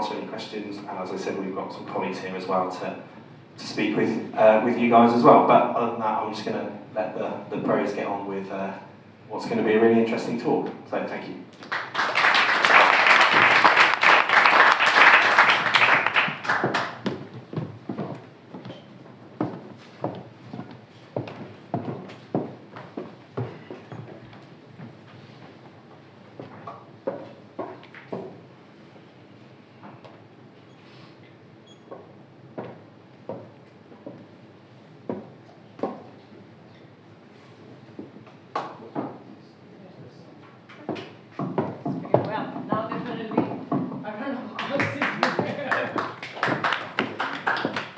answer any questions. And as I said, we've got some colleagues here as well to speak with you guys as well. But other than that, I'm just going to let the pros get on with what's going to be a really interesting talk. So thank you.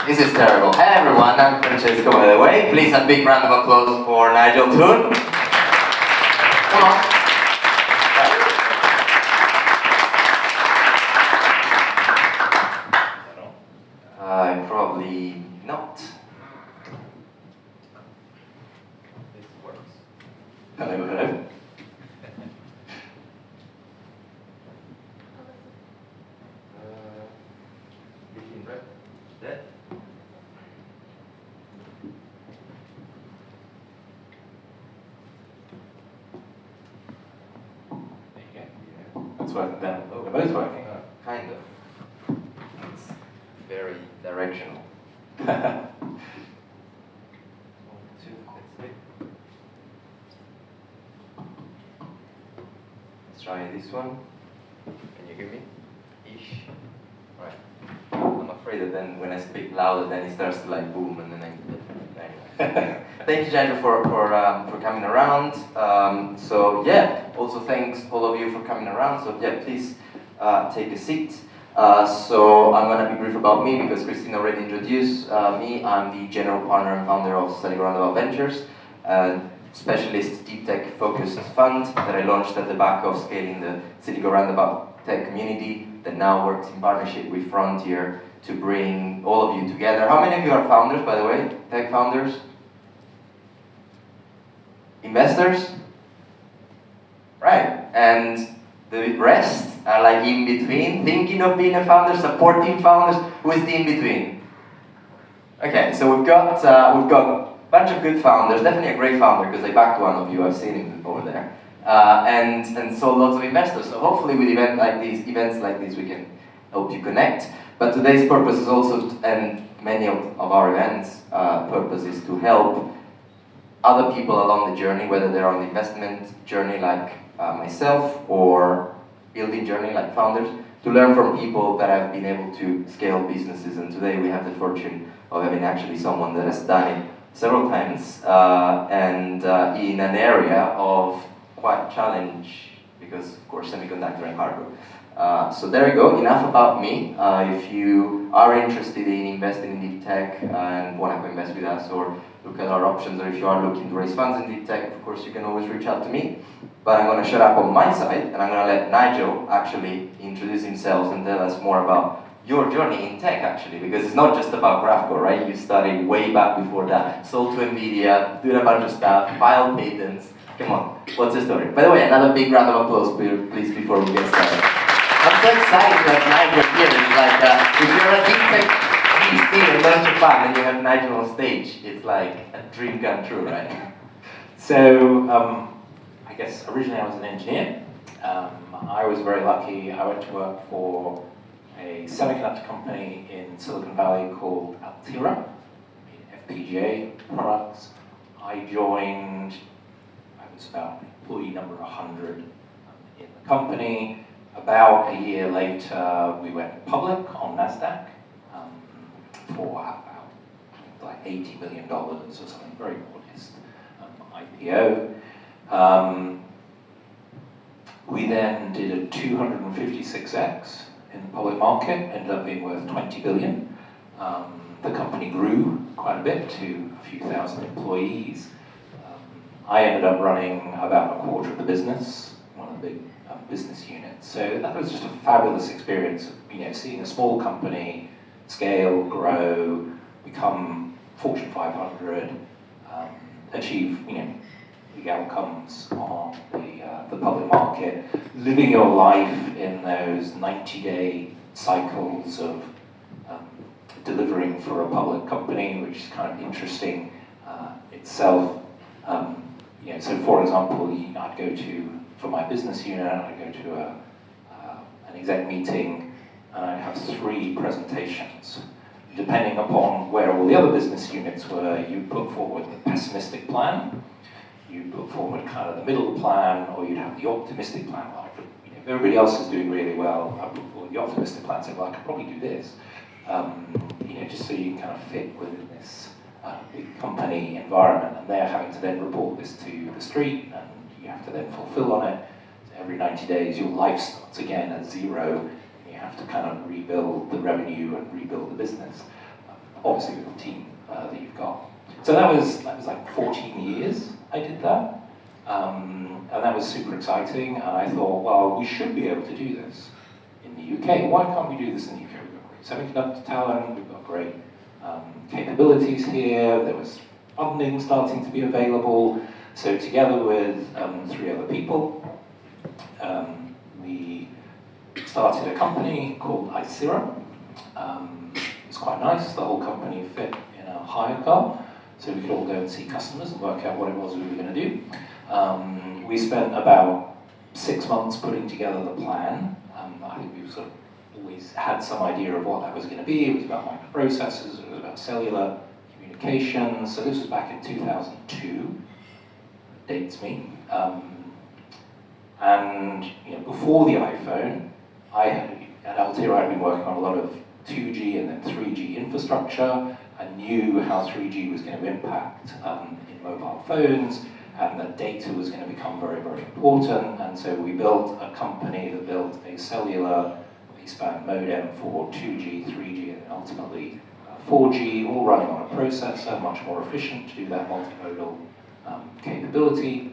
This is terrible. Hey everyone, I'm Francesco, by the way. Please a big round of applause for Nigel Toon. Come on. Probably not. This works. Hello, hello. That's working then. They're both working. Kind of. It's very directional. Let's try this one. Can you hear me? Ish. Right. I'm afraid that then when I speak louder, then it starts to like boom, and then I. Anyway. Thank you, Nigel, for coming around. So yeah, also thanks all of you for coming around. So yeah, please take a seat. So I'm going to be brief about me because Christine already introduced me. I'm the general partner and founder of Silicon Roundabout Ventures, a specialist deep tech focused fund that I launched at the back of scaling the Silicon Roundabout tech community that now works in partnership with Frontier to bring all of you together. How many of you are founders, by the way? Tech founders? Investors? Right, and the rest are like in between, thinking of being a founder, supporting founders. Who is the in between? Okay, so we've got a bunch of good founders, definitely a great founder because I backed one of you, I've seen him over there, and so lots of investors. So hopefully with events like this, we can help you connect. But today's purpose is also, and many of our events' purpose is to help other people along the journey, whether they're on the investment journey like myself or building journey like founders, to learn from people that have been able to scale businesses. And today we have the fortune of having actually someone that has done it several times and in an area of quite challenge because of course semiconductor and hardware. So there you go, enough about me. If you are interested in investing in deep tech and want to co-invest with us or look at our options, or if you are looking to raise funds in deep tech, of course you can always reach out to me. But I'm going to shut up on my side and I'm going to let Nigel actually introduce himself and tell us more about your journey in tech actually, because it's not just about Graphcore, right? You studied way back before that, sold to NVIDIA, doing a bunch of stuff, filed patents. Come on, what's the story? By the way, another big round of applause please before we get started. I'm so excited to have Nigel here. It's like, if you're a deep tech VC and launch a fund and you have Nigel on stage, it's like a dream come true, right? So, I guess originally I was an engineer. I was very lucky. I went to work for a semiconductor company in Silicon Valley called Altera, FPGA products. I joined, I was about employee number 100 in the company. About a year later, we went public on NASDAQ for about like $80 million or something, very modest IPO. We then did a 256x in the public market, ended up being worth 20 billion. The company grew quite a bit to a few thousand employees. I ended up running about a quarter of the business, one of the big business units. So that was just a fabulous experience of, seeing a small company scale, grow, become Fortune 500, achieve, the outcomes on the public market, living your life in those 90-day cycles of delivering for a public company, which is kind of interesting itself. So for example, I'd go to, for my business unit, I'd go to an exec meeting and I'd have 3 presentations. Depending upon where all the other business units were, you put forward the pessimistic plan, you put forward kind of the middle plan, or you'd have the optimistic plan. Like, if everybody else is doing really well, I put forward the optimistic plan, say, well, I could probably do this. Just so you can kind of fit within this big company environment, and they're having to then report this to the street, and you have to then fulfill on it. So every 90 days, your life starts again at 0, and you have to kind of rebuild the revenue and rebuild the business, obviously with the team that you've got. So that was like 14 years I did that, and that was super exciting, and I thought, well, we should be able to do this in the UK. Why can't we do this in the UK? We've got great semiconductor talent, we've got great capabilities here, there was funding starting to be available. So together with 3 other people, we started a company called iSira. It's quite nice, the whole company fit in a hire car, so we could all go and see customers and work out what it was we were going to do. We spent about 6 months putting together the plan. I think we sort of always had some idea of what that was going to be. It was about microprocessors, it was about cellular communications. So this was back in 2002, dates me. And before the iPhone, at Altera I'd been working on a lot of 2G and then 3G infrastructure. I knew how 3G was going to impact in mobile phones, and that data was going to become very, very important. And so we built a company that built a cellular baseband modem for 2G, 3G, and ultimately 4G, all running on a processor, much more efficient to do that multimodal capability.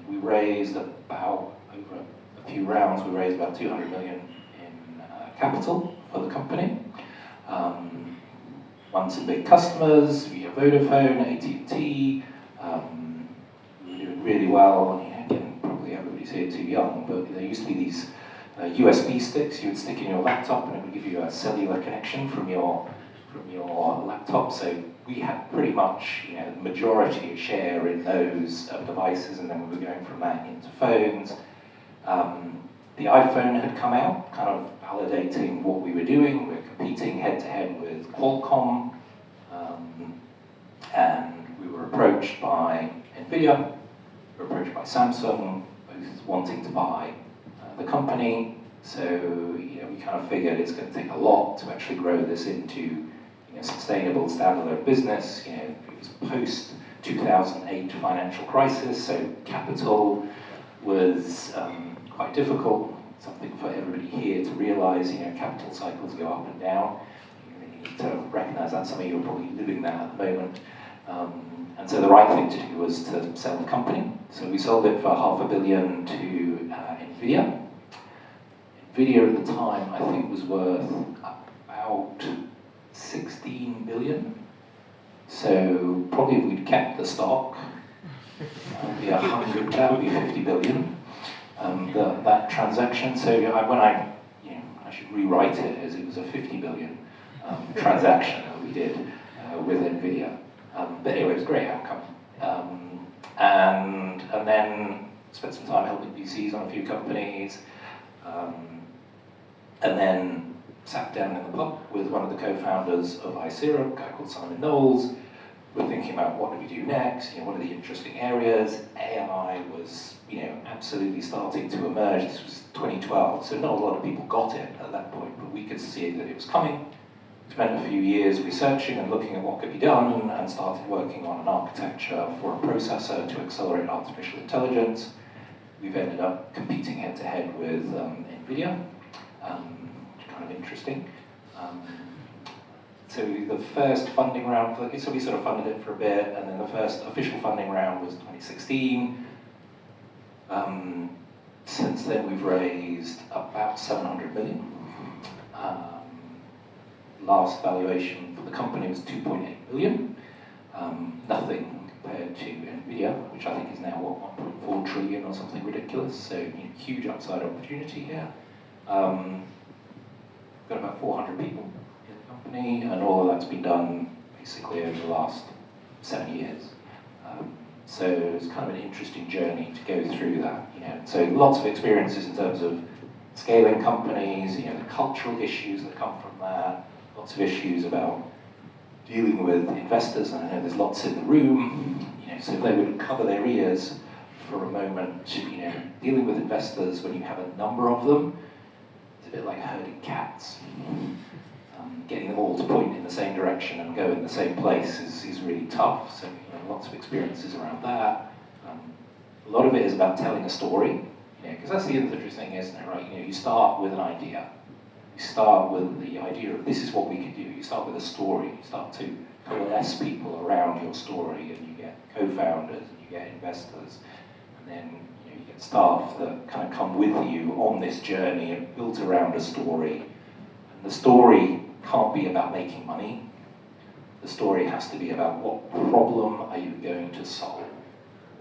We raised about, over a few rounds, we raised about 200 million in capital for the company. Won some big customers, via Vodafone, AT&T. We were doing really well. Again, probably everybody's here too young, but there used to be these USB sticks you would stick in your laptop, and it would give you a cellular connection from your laptop. So we had pretty much the majority share in those devices, and then we were going from that into phones. The iPhone had come out, kind of validating what we were doing. We were competing head-to-head with Qualcomm, and we were approached by NVIDIA, we were approached by Samsung, both wanting to buy the company. So we kind of figured it's going to take a lot to actually grow this into sustainable standalone business. It was post-2008 financial crisis, so capital was quite difficult. Something for everybody here to realize, capital cycles go up and down. You really need to recognize that. Some of you are probably living that at the moment. And so the right thing to do was to sell the company. So we sold it for $500 million to NVIDIA. NVIDIA at the time, I think, was worth about 16 billion. So probably if we'd kept the stock, that would be 100, that would be 50 billion. That transaction. So when I should rewrite it as it was a 50 billion transaction that we did with NVIDIA. But anyway, it was a great outcome. And then spent some time helping VCs on a few companies. And then sat down in the pub with one of the co-founders of iSira, a guy called Simon Knowles. We're thinking about what do we do next, what are the interesting areas. AI was, absolutely starting to emerge. This was 2012, so not a lot of people got it at that point, but we could see that it was coming. Spent a few years researching and looking at what could be done, and started working on an architecture for a processor to accelerate artificial intelligence. We've ended up competing head-to-head with NVIDIA, which is kind of interesting. So the first funding round, so we sort of funded it for a bit, and then the first official funding round was 2016. Since then we've raised about 700 million. Last valuation for the company was 2.8 billion. Nothing compared to NVIDIA, which I think is now, 1.4 trillion or something ridiculous. So huge upside opportunity here. got about 400 people in the company, and all of that's been done basically over the last 7 years. So it's kind of an interesting journey to go through that. So lots of experiences in terms of scaling companies, the cultural issues that come from that, lots of issues about dealing with investors, and I know there's lots in the room. So if they would cover their ears for a moment, dealing with investors when you have a number of them, it's a bit like herding cats. Getting them all to point in the same direction and go in the same place is really tough. So lots of experiences around that. A lot of it is about telling a story, because that's the interesting thing, isn't it? Right? You start with an idea. You start with the idea of this is what we can do. You start with a story. You start to coalesce people around your story, and you get co-founders, and you get investors, and then you get staff that kind of come with you on this journey and built around a story. And the story can't be about making money. The story has to be about what problem are you going to solve,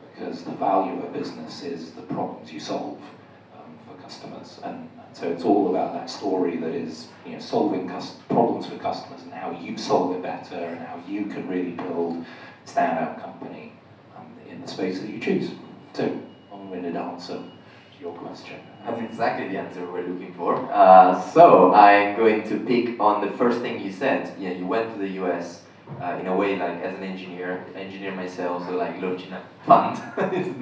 because the value of a business is the problems you solve for customers, and so it's all about that story that is solving problems for customers and how you solve it better and how you can really build a standout company in the space that you choose. So, long-winded answer to your question. That's exactly the answer we're looking for. So I'm going to pick on the first thing you said. You went to the US in a way like as an engineer myself, so like launching a fund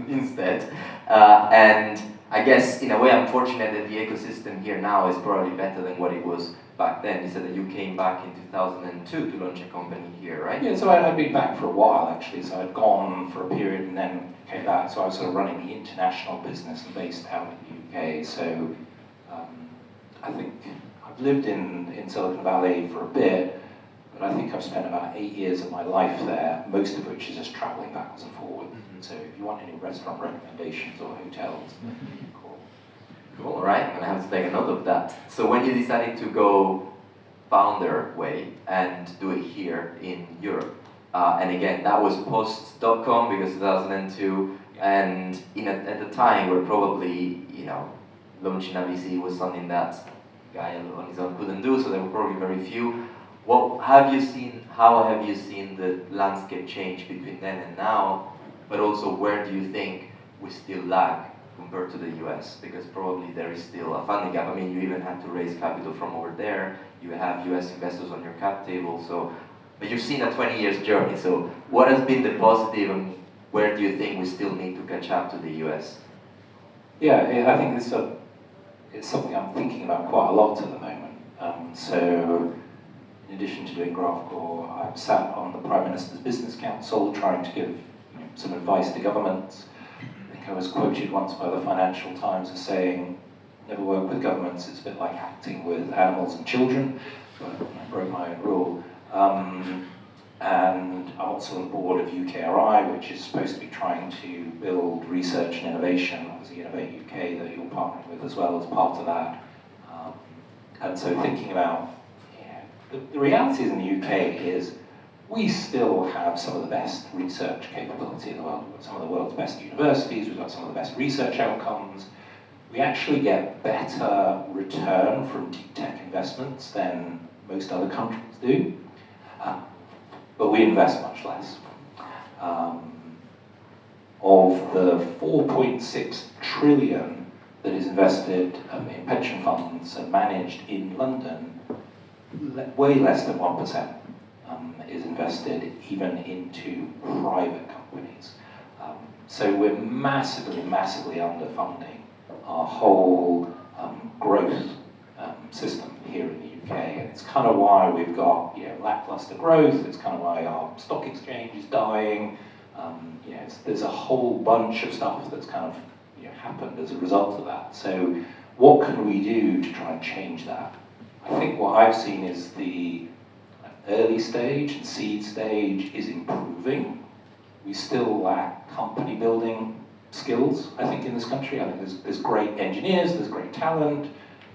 instead. And I guess in a way I'm fortunate that the ecosystem here now is probably better than what it was back then. You said that you came back in 2002 to launch a company here, right? Yeah, so I'd been back for a while actually, so I'd gone for a period and then came back. So I was sort of running the international business and based out in the UK. So I think I've lived in Silicon Valley for a bit, but I think I've spent about 8 years of my life there, most of which is just traveling backwards and forwards. So if you want any restaurant recommendations or hotels, cool. Cool, all right, I'm gonna have to take a note of that. So when you decided to go founder way and do it here in Europe, and again, that was post.com because 2002, and at the time where probably, launching a VC was something that guy on his own couldn't do, so there were probably very few. How have you seen the landscape change between then and now, but also where do you think we still lag compared to the US? Because probably there is still a funding gap. I mean, you even had to raise capital from over there. You have US investors on your cap table, but you've seen a 20 years journey. So what has been the positive and where do you think we still need to catch up to the US? Yeah, I think it's something I'm thinking about quite a lot at the moment. So in addition to doing Graphcore, I've sat on the Prime Minister's Business Council trying to give some advice to governments. I think I was quoted once by the Financial Times as saying, never work with governments, it's a bit like acting with animals and children, but I broke my own rule. And I'm also on the board of UKRI, which is supposed to be trying to build research and innovation, obviously Innovate UK that you're partnering with as well as part of that. And so thinking about, the reality in the UK is we still have some of the best research capability in the world. We've got some of the world's best universities, we've got some of the best research outcomes. We actually get better return from deep tech investments than most other countries do, but we invest much less. Of the 4.6 trillion that is invested in pension funds and managed in London, way less than 1% is invested even into private companies. So we're massively underfunding our whole growth system here in the UK, and it's kind of why we've got lackluster growth. It's kind of why our stock exchange is dying. There's a whole bunch of stuff that's kind of happened as a result of that. So what can we do to try and change that? I think what I've seen is the early stage and seed stage is improving. We still lack company building skills, I think, in this country. I think there's great engineers, there's great talent,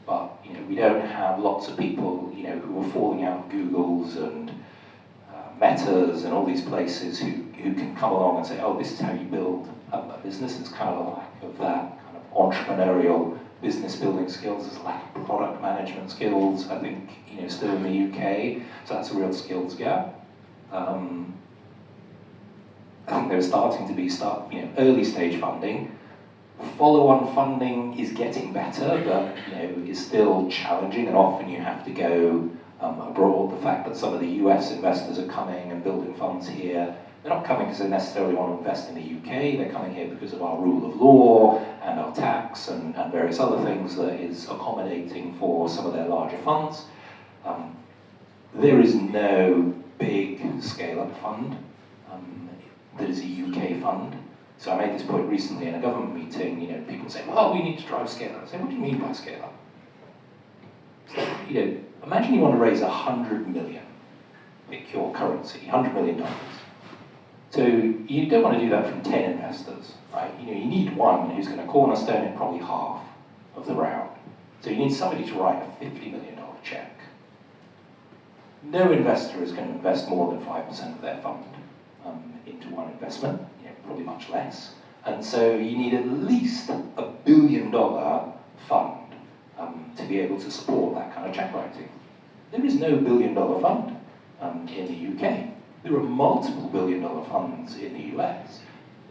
but we don't have lots of people who are falling out of Googles and Metas and all these places who can come along and say, oh, this is how you build a business. It's kind of a lack of that kind of entrepreneurial business building skills, there's a lack of product management skills, I think, still in the UK, so that's a real skills gap. I think there's starting to be early stage funding. Follow-on funding is getting better, but is still challenging, and often you have to go abroad. The fact that some of the US investors are coming and building funds here, they're not coming because they necessarily want to invest in the UK, they're coming here because of our rule of law and our tax and various other things that is accommodating for some of their larger funds. There is no big scale-up fund that is a UK fund. So I made this point recently in a government meeting, people say, well, we need to drive scale-up. I say, what do you mean by scale-up? So, imagine you want to raise 100 million, pick your currency, $100 million. So you don't want to do that from 10 investors, right? You need one who's going to cornerstone it probably half of the round. So you need somebody to write a $50 million check. No investor is going to invest more than 5% of their fund into one investment, probably much less. And so you need at least $1 billion fund to be able to support that kind of check writing. There is no $1 billion fund in the UK. There are multiple $1 billion funds in the US.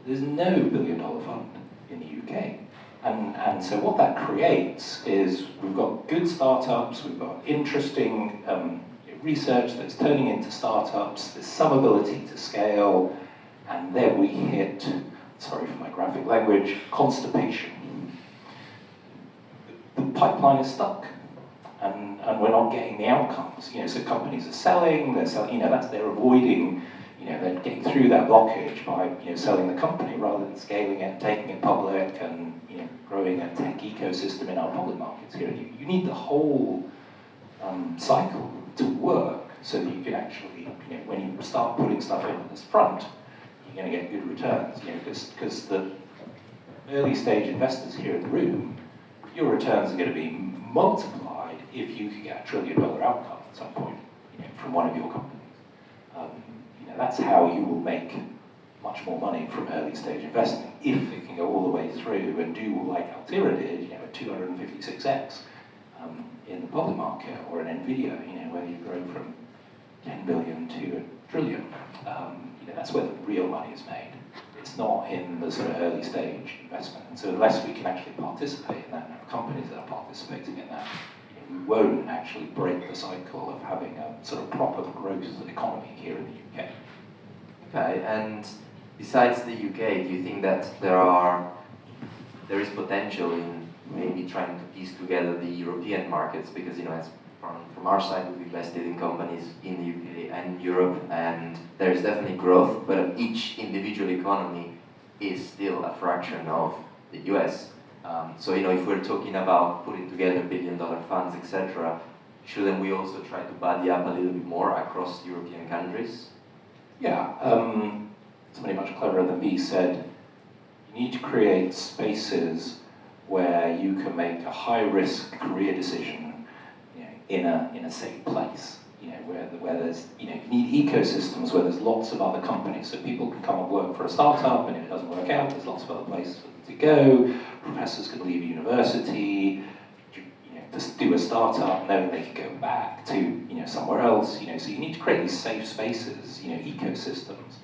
There's no $1 billion fund in the UK. And so what that creates is we've got good startups, we've got interesting research that's turning into startups, there's some ability to scale, and then we hit, sorry for my graphic language, constipation. The pipeline is stuck, and we're not getting the outcomes. So companies are selling, they're avoiding, they're getting through that blockage by selling the company rather than scaling it, taking it public, and growing a tech ecosystem in our public markets here. You need the whole cycle to work so that you can actually, when you start putting stuff in this front, you're going to get good returns. Because the early stage investors here in the room, your returns are going to be multiplied if you can get $1 trillion outcome at some point from one of your companies. That's how you will make much more money from early stage investing if it can go all the way through and do like Altera did, a 256x in the public market, or an Nvidia, where you grow from 10 billion to $1 trillion. That's where the real money is made. It's not in the sort of early stage investment. And so unless we can actually participate in that, and have companies that are participating in that, we won't actually break the cycle of having a sort of proper growth economy here in the UK. Okay, and besides the UK, do you think that there is potential in maybe trying to piece together the European markets? Because as from our side, we've invested in companies in the UK and Europe, and there is definitely growth, but each individual economy is still a fraction of the US. So if we're talking about putting together $1 billion funds, etc., shouldn't we also try to buddy up a little bit more across European countries? Yeah, somebody much cleverer than me said, you need to create spaces where you can make a high-risk career decision in a safe place. Where there's, you need ecosystems where there's lots of other companies, so people can come and work for a startup, and if it doesn't work out, there's lots of other places for them to go. Professors can leave university, just do a startup, knowing they can go back to somewhere else. So you need to create these safe spaces, ecosystems.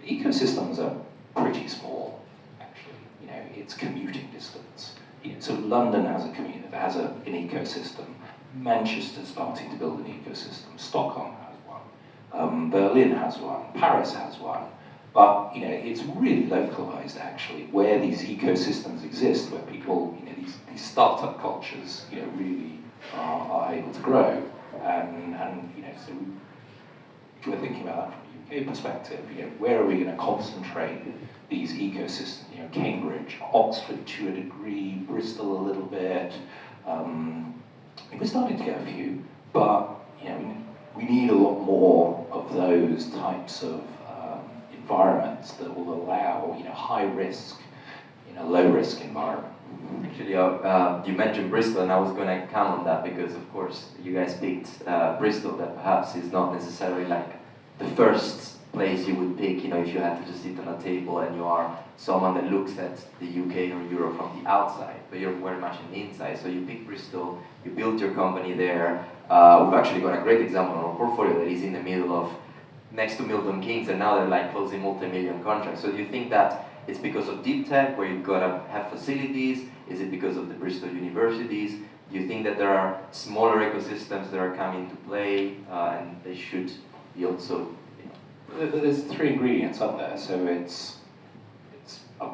The ecosystems are pretty small, actually. It's commuting distance. So London has an ecosystem. Manchester's starting to build an ecosystem. Stockholm has one. Berlin has one. Paris has one. But it's really localized, actually, where these ecosystems exist, where people, these startup cultures, really are able to grow. And so if we're thinking about that from a UK perspective, where are we going to concentrate these ecosystems? Cambridge, Oxford to a degree, Bristol a little bit. We're starting to get a few, but we need a lot more of those types of environments that will allow high risk in a low risk environment. Actually, you mentioned Bristol, and I was going to come on that because, of course, you guys picked Bristol, that perhaps is not necessarily like the first place you would pick, if you had to just sit on a table and you are someone that looks at the UK or Europe from the outside, but you're very much in the inside. So you pick Bristol, you build your company there. We've actually got a great example in our portfolio that is in the middle of, next to Milton Keynes, and now they're like closing multi-million contracts. So do you think that it's because of deep tech, where you've got to have facilities? Is it because of the Bristol universities? Do you think that there are smaller ecosystems that are coming to play, and they should be also? There's three ingredients up there, so it's a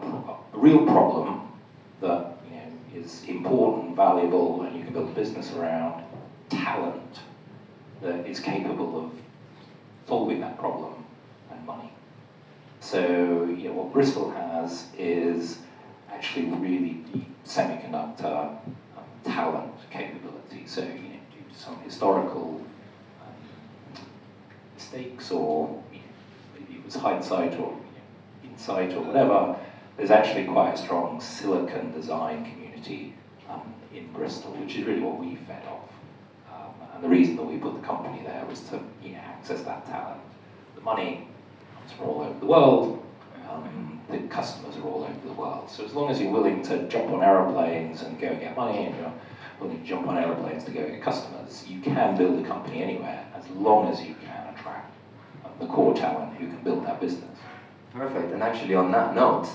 real problem that is important, valuable, and you can build a business around. Talent that is capable of solving that problem, and money. So what Bristol has is actually really deep semiconductor talent capability. So due to some historical mistakes, or maybe it was hindsight or insight or whatever, there's actually quite a strong silicon design community in Bristol, which is really what we fed off. And the reason that we put the company there was to access that talent. The money comes from all over the world. The customers are all over the world. So as long as you're willing to jump on aeroplanes and go and get money, and you're willing to jump on aeroplanes to go get customers, you can build a company anywhere, as long as you can attract the core talent who can build that business. Perfect. And actually, on that note,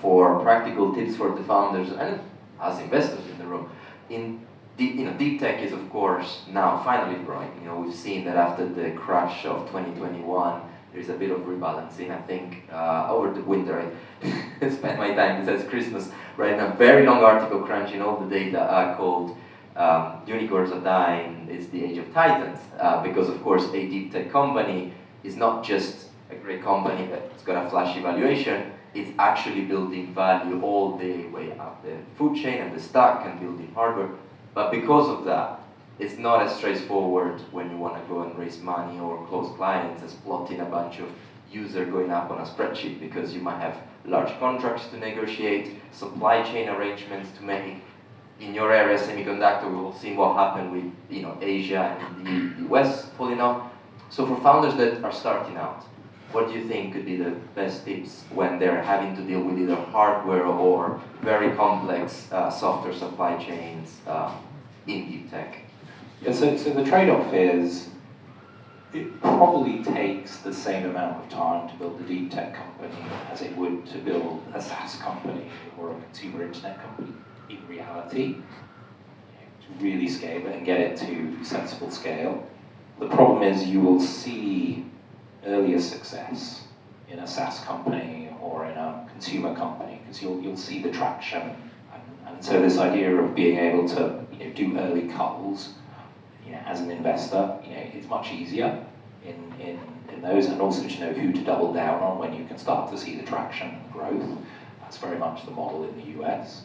for practical tips for the founders and us investors in the room, deep tech is, of course, now finally growing. We've seen that after the crash of 2021, there's a bit of rebalancing. I think over the winter, I spent my time besides Christmas writing a very long article crunching all the data called Unicorns Are Dying, It's the Age of Titans. Because, of course, a deep tech company is not just a great company that's got a flashy valuation. It's actually building value all the way up the food chain and the stack and building hardware. But because of that, it's not as straightforward when you want to go and raise money or close clients as plotting a bunch of users going up on a spreadsheet, because you might have large contracts to negotiate, supply chain arrangements to make. In your area, semiconductor, we've all seen what happened with Asia and the US pulling off. So for founders that are starting out, what do you think could be the best tips when they're having to deal with either hardware or very complex software supply chains in deep tech? Yeah, so the trade-off is it probably takes the same amount of time to build a deep tech company as it would to build a SaaS company or a consumer internet company in reality, to really scale it and get it to sensible scale. The problem is you will see earlier success in a SaaS company or in a consumer company, because you'll see the traction. And so this idea of being able to do early culls as an investor, is much easier in those, and also to know who to double down on when you can start to see the traction and growth. That's very much the model in the US.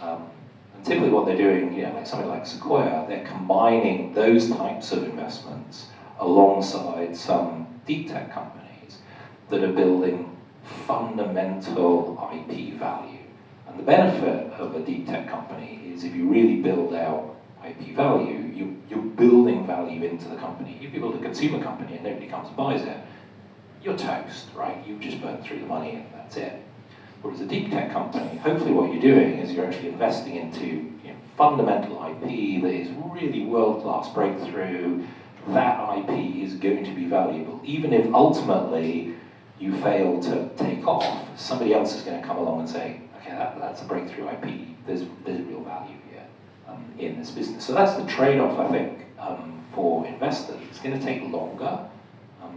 And typically what they're doing, like something like Sequoia, they're combining those types of investments alongside some deep tech companies that are building fundamental IP value. And the benefit of a deep tech company is if you really build out IP value, you're building value into the company. If you build a consumer company and nobody comes and buys it, you're toast, right? You've just burnt through the money and that's it. Whereas a deep tech company, hopefully what you're doing is you're actually investing into fundamental IP that is really world-class breakthrough. That IP is going to be valuable. Even if ultimately you fail to take off, somebody else is going to come along and say, okay, that's a breakthrough IP. There's real value here in this business. So that's the trade-off, I think, for investors. It's going to take longer.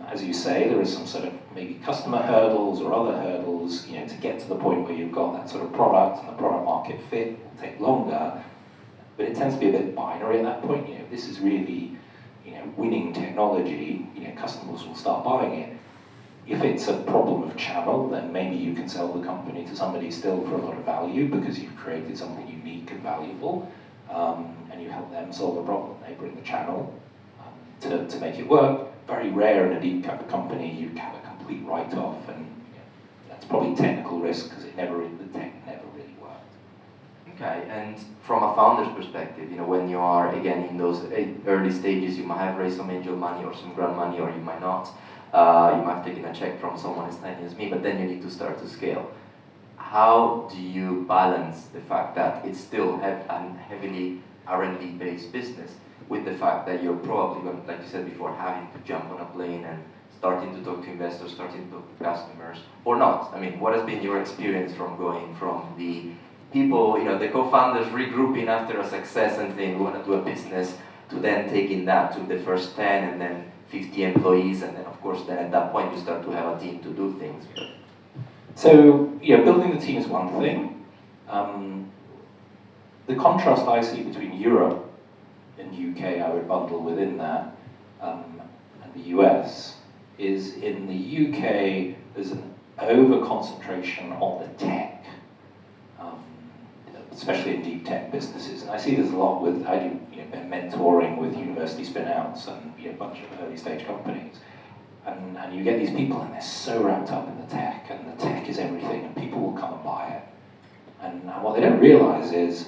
As you say, there is some sort of maybe customer hurdles or other hurdles, to get to the point where you've got that sort of product and the product market fit will take longer. But it tends to be a bit binary at that point. This is really, winning technology. Customers will start buying it. If it's a problem of channel, then maybe you can sell the company to somebody still for a lot of value because you've created something unique and valuable, and you help them solve a problem. They bring the channel to make it work. Very rare in a deep company you have a complete write-off, and that's probably technical risk because the tech never really worked. Okay, and from a founder's perspective, when you are again in those early stages, you might have raised some angel money or some grant money, or you might not. You might have taken a check from someone as tiny as me, but then you need to start to scale. How do you balance the fact that it's still a heavily R&D based business with the fact that you're probably going, like you said before, having to jump on a plane and starting to talk to investors, starting to talk to customers, or not? I mean, what has been your experience from going from the people, the co-founders regrouping after a success and saying, we want to do a business, to then taking that to the first 10 and then 50 employees, and then of course then at that point you start to have a team to do things. So, yeah, building the team is one thing. The contrast I see between Europe and UK, I would bundle within that, and the US, is in the UK there's an over-concentration on the tech, especially in deep tech businesses. And I see this a lot with, I do mentoring with university spin-outs and a bunch of early stage companies. And you get these people and they're so wrapped up in the tech, and the tech is everything, and people will come and buy it. And what they don't realize is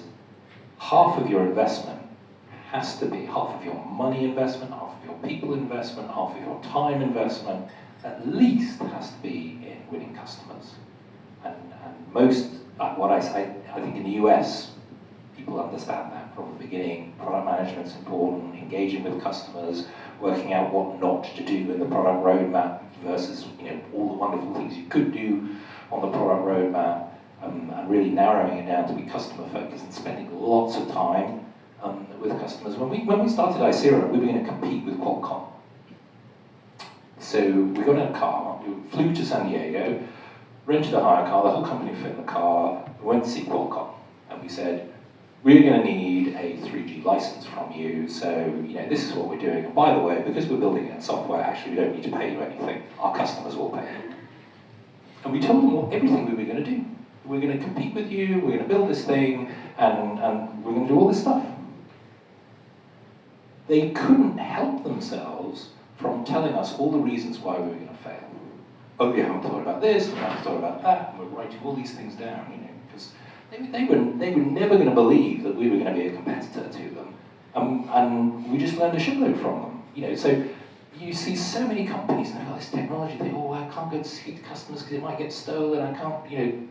half of your investment has to be, half of your money investment, half of your people investment, half of your time investment, at least has to be in winning customers. And most, what I say, I think in the US, people understand that from the beginning. Product management's important, engaging with customers, working out what not to do in the product roadmap versus all the wonderful things you could do on the product roadmap, and really narrowing it down to be customer focused and spending lots of time with customers. When we started Icera, we were going to compete with Qualcomm. So we got in a car, we flew to San Diego, rented a hire car, the whole company fit in the car, we went to see Qualcomm, and we said, we're going to need a 3G license from you, so this is what we're doing. And by the way, because we're building it in software, actually we don't need to pay you anything. Our customers will pay you. And we told them everything we were going to do. We're going to compete with you, we're going to build this thing, and we're going to do all this stuff. They couldn't help themselves from telling us all the reasons why we were going to fail. Oh, we haven't thought about this, we haven't thought about that, and we're writing all these things down, because they were never going to believe that we were going to be a competitor to them. And we just learned a shitload from them. So you see so many companies, and they've got this technology, I can't go to see the customers because it might get stolen, I can't,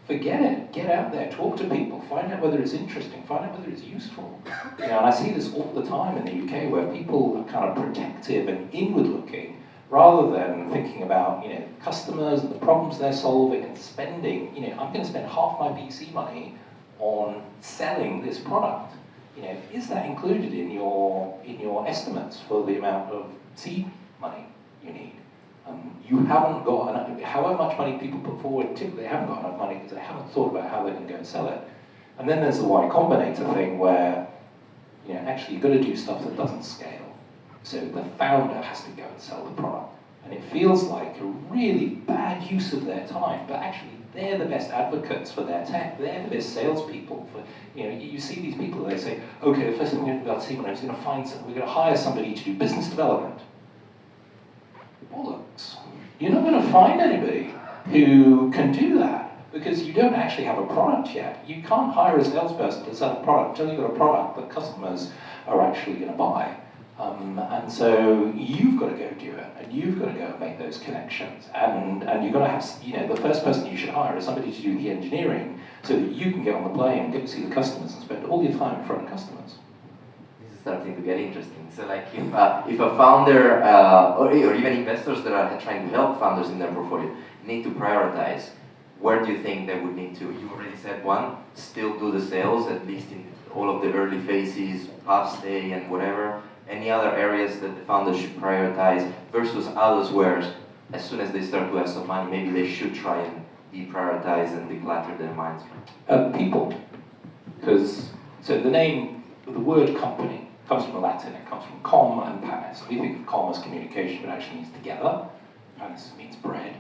forget it. Get out there, talk to people, find out whether it's interesting, find out whether it's useful. And I see this all the time in the UK where people are kind of protective and inward-looking rather than thinking about customers and the problems they're solving and spending. I'm going to spend half my VC money on selling this product. Is that included in your estimates for the amount of seed money you need? You haven't got enough, however much money people put forward, typically they haven't got enough money because they haven't thought about how they're going to go and sell it. And then there's the Y Combinator thing where, actually you've got to do stuff that doesn't scale. So the founder has to go and sell the product. And it feels like a really bad use of their time, but actually they're the best advocates for their tech. They're the best salespeople. You see these people, they say, okay, the first thing we're going to do about Silicon is going to we're going to hire somebody to do business development. Bollocks. You're not going to find anybody who can do that because you don't actually have a product yet. You can't hire a salesperson to sell a product until you've got a product that customers are actually going to buy. And so you've got to go do it, and you've got to go and make those connections. And you've got to have, the first person you should hire is somebody to do the engineering so that you can get on the plane and get to see the customers and spend all your time in front of customers. This is starting to get interesting. So like if a founder, or even investors that are trying to help founders in their portfolio need to prioritize, where do you think they would need to? You already said one, still do the sales, at least in all of the early phases, past day and whatever. Any other areas that the founders should prioritize versus others where as soon as they start to have some money, maybe they should try and deprioritize and declutter their minds? People. Because, so the word company comes from Latin, it comes from com and panis. We think of com as communication, but it actually means together. Panis means bread.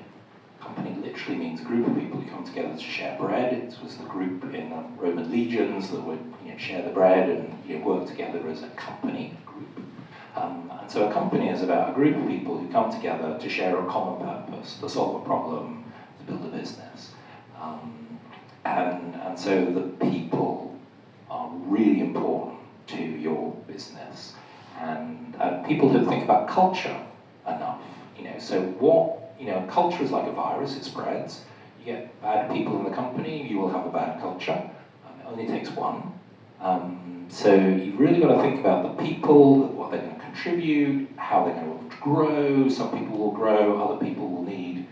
Company literally means a group of people who come together to share bread. It was the group in Roman legions that would share the bread and work together as a company, a group. And so a company is about a group of people who come together to share a common purpose, to solve a problem, to build a business. And so the people are really important to your business. And people don't think about culture enough. so what, culture is like a virus, it spreads. You get bad people in the company, you will have a bad culture. It only takes one. So you've really got to think about the people, what they're going to contribute, how they're going to grow. Some people will grow, other people will need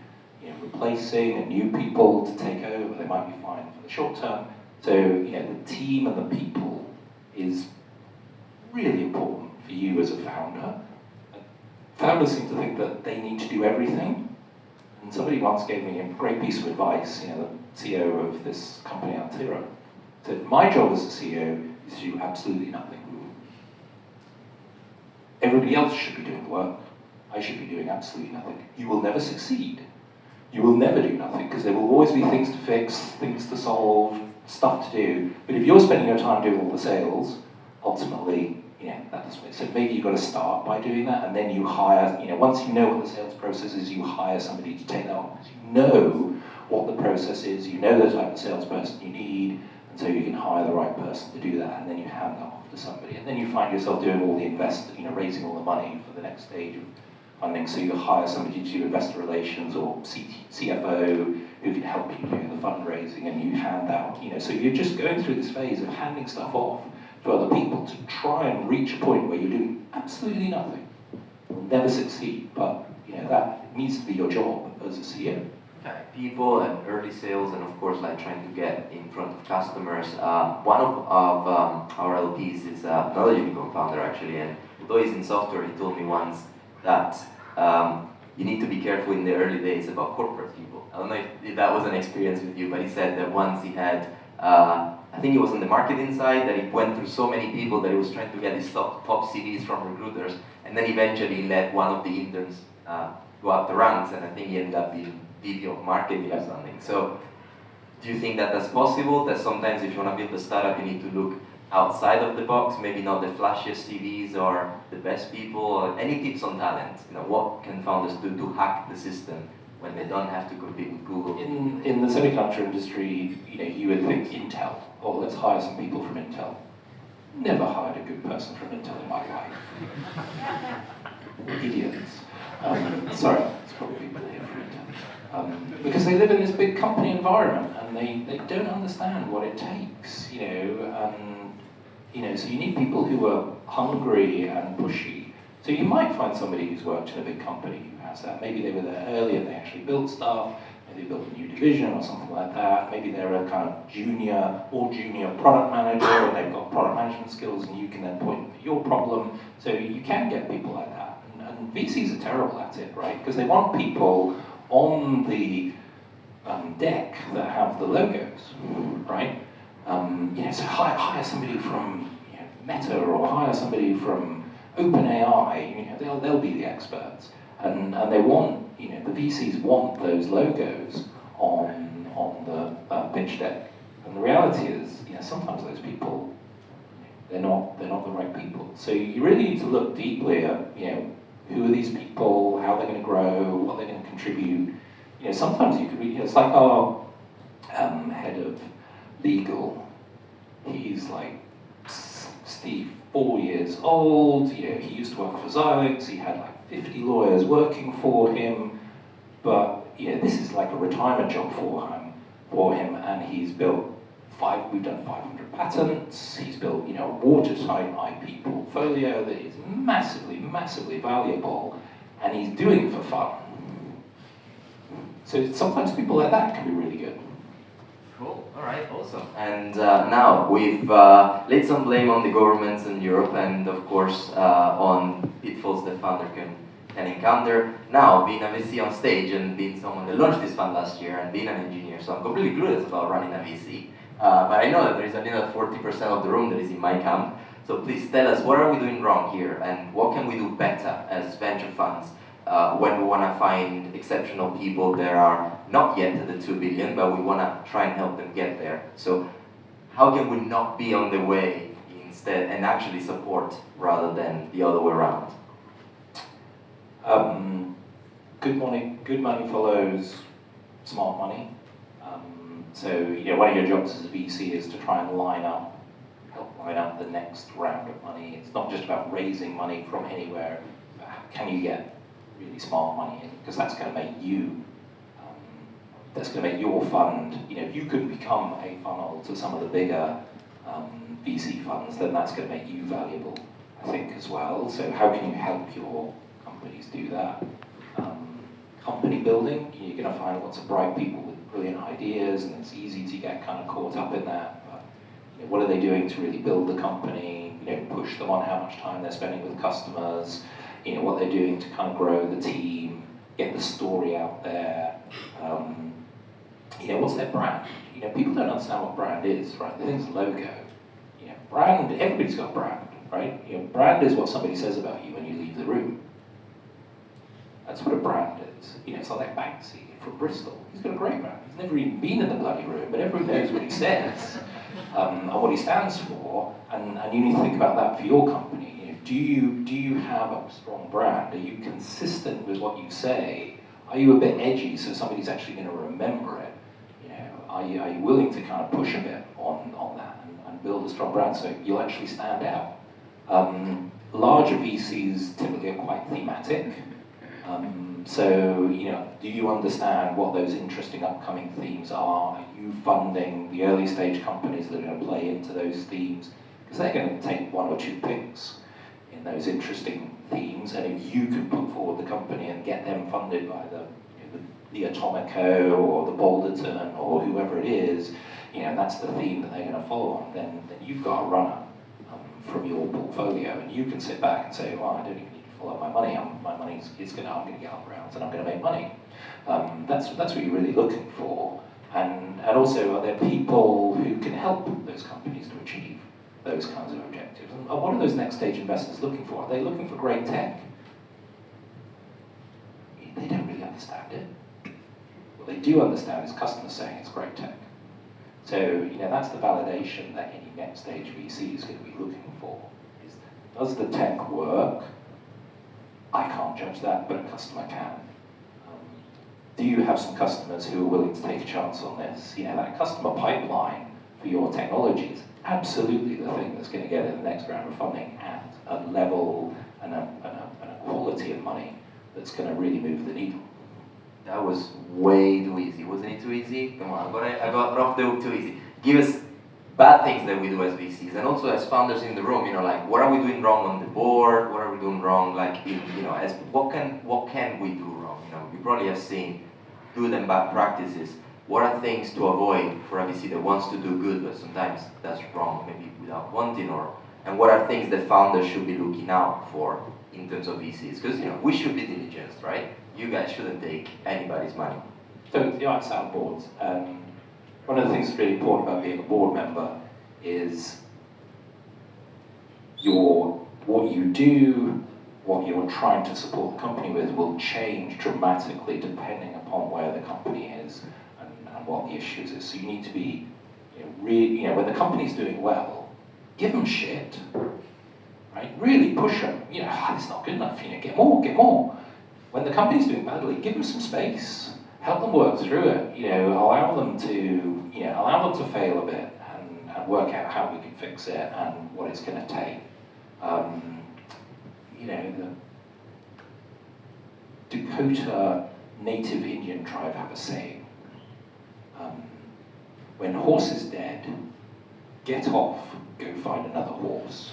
replacing, and new people to take over. They might be fine for the short term. So the team and the people is really important for you as a founder. Founders seem to think that they need to do everything. And somebody once gave me a great piece of advice, the CEO of this company, Altira, said, my job as a CEO is to do absolutely nothing. Everybody else should be doing the work. I should be doing absolutely nothing. You will never succeed. You will never do nothing, because there will always be things to fix, things to solve, stuff to do. But if you're spending your time doing all the sales, ultimately, that doesn't make sense. So maybe you've got to start by doing that, and then you hire, once you know what the sales process is, you hire somebody to take that on. Because you know what the process is, you know the type of salesperson you need, and so you can hire the right person to do that, and then you hand that off to somebody. And then you find yourself doing all the raising all the money for the next stage of funding. So you hire somebody to do investor relations or CFO who can help you do the fundraising, and you hand out, so you're just going through this phase of handing stuff off to other people to try and reach a point where you're doing absolutely nothing. You'll never succeed, but that needs to be your job as a CEO. Okay. People and early sales, and of course, like trying to get in front of customers. One of our LPs is another unicorn founder actually, and although he's in software, he told me once that you need to be careful in the early days about corporate people. I don't know if that was an experience with you, but he said that once he had, I think it was on the marketing side, that he went through so many people that he was trying to get his top CVs from recruiters, and then eventually let one of the interns go up the ranks, and I think he ended up being VP of marketing or something. So do you think that that's possible, that sometimes if you want to build a startup, you need to look outside of the box, maybe not the flashiest CVs or the best people, or any tips on talent? What can founders do to hack the system when they don't have to compete with Google? In the semiconductor industry, you would think Intel, or let's hire some people from Intel. Never hired a good person from Intel in my life. Idiots. Sorry, it's probably people here from Intel. Because they live in this big company environment, and they don't understand what it takes, so you need people who are hungry and pushy. So you might find somebody who's worked in a big company who has that. Maybe they were there early and they actually built stuff. Maybe they built a new division or something like that. Maybe they're a kind of junior product manager, and they've got product management skills, and you can then point at your problem. So you can get people like that. And VCs are terrible at it, right? Because they want people on the deck that have the logos, right? So hire somebody from Meta, or hire somebody from OpenAI. They'll be the experts, and they want the VCs want those logos on the pitch deck. And the reality is, sometimes those people they're not the right people. So you really need to look deeply at who are these people, how they're going to grow, what they're going to contribute. Sometimes you could read. It's like our head of legal. He's like Steve, 4 years old. He used to work for Xilinx. He had like 50 lawyers working for him. But this is like a retirement job for him, and he's built we've done 500 patents. He's built a watertight IP portfolio that is massively, massively valuable, and he's doing it for fun. So sometimes people like that can be really good. Cool. All right. Awesome. And now we've laid some blame on the governments in Europe, and of course on pitfalls that founder can encounter. Now, being a VC on stage and being someone that launched this fund last year and being an engineer, so I'm completely clueless about running a VC. But I know that there is another 40% of the room that is in my camp. So please tell us, what are we doing wrong here, and what can we do better as venture funds when we want to find exceptional people that are not yet at the 2 billion, but we want to try and help them get there. So how can we not be on the way instead and actually support rather than the other way around? Good money follows smart money. So one of your jobs as a VC is to try and help line up the next round of money. It's not just about raising money from anywhere. Can you get really smart money in, because that's going to make you, that's going to make your fund, you could become a funnel to some of the bigger VC funds, then that's going to make you valuable, I think, as well. So how can you help your companies do that? Company building, you're going to find lots of bright people with brilliant ideas, and it's easy to get kind of caught up in that. But what are they doing to really build the company? Push them on how much time they're spending with customers. What they're doing to kind of grow the team, get the story out there. What's their brand? People don't understand what brand is, right? They think it's a logo. Brand, everybody's got brand, right? Brand is what somebody says about you when you leave the room. That's what a brand is. It's like Banksy from Bristol. He's got a great brand. He's never even been in the bloody room, but everyone knows what he says and what he stands for. And you need to think about that for your company. Do you have a strong brand? Are you consistent with what you say? Are you a bit edgy so somebody's actually going to remember it? Are you willing to kind of push a bit on that and build a strong brand so you'll actually stand out? Larger VCs typically are quite thematic. So, do you understand what those interesting upcoming themes are? Are you funding the early stage companies that are going to play into those themes? Because they're going to take one or two picks in those interesting themes, and if you can put forward the company and get them funded by the Atomico or the Boulderton or whoever it is, that's the theme that they're going to follow on, then you've got a runner from your portfolio, and you can sit back and say, well, I don't even need to follow my money. I'm going to get out rounds and I'm going to make money. That's what you're really looking for. And also, are there people who can help those companies to achieve those kinds of objectives? And what are those next stage investors looking for? Are they looking for great tech? They don't really understand it. What they do understand is customers saying it's great tech. So, that's the validation that any next stage VC is going to be looking for. Is, does the tech work? I can't judge that, but a customer can. Do you have some customers who are willing to take a chance on this? That customer pipeline for your technology is absolutely the thing that's going to get in the next round of funding at a level and a quality of money that's going to really move the needle. That was way too easy. Wasn't it too easy? Come on, I got off the hook too easy. Give us bad things that we do as VCs, and also as founders in the room. What are we doing wrong on the board? What are we doing wrong? As what can we do wrong? You probably have seen good and bad practices. What are things to avoid for a VC that wants to do good, but sometimes that's wrong, maybe without wanting, and what are things that founders should be looking out for in terms of VCs? Because we should be diligent, right? You guys shouldn't take anybody's money. So the arts out boards. One of the things that's really important about being a board member is what you do, what you're trying to support the company with will change dramatically depending upon where the company is and what the issues is. So you need to be, when the company's doing well, give them shit, right? Really push them. It's not good enough. Get more. When the company's doing badly, give them some space. Help them work through it. Allow them to fail a bit and work out how we can fix it and what it's going to take. The Dakota Native Indian tribe have a saying: when horse is dead, get off, go find another horse.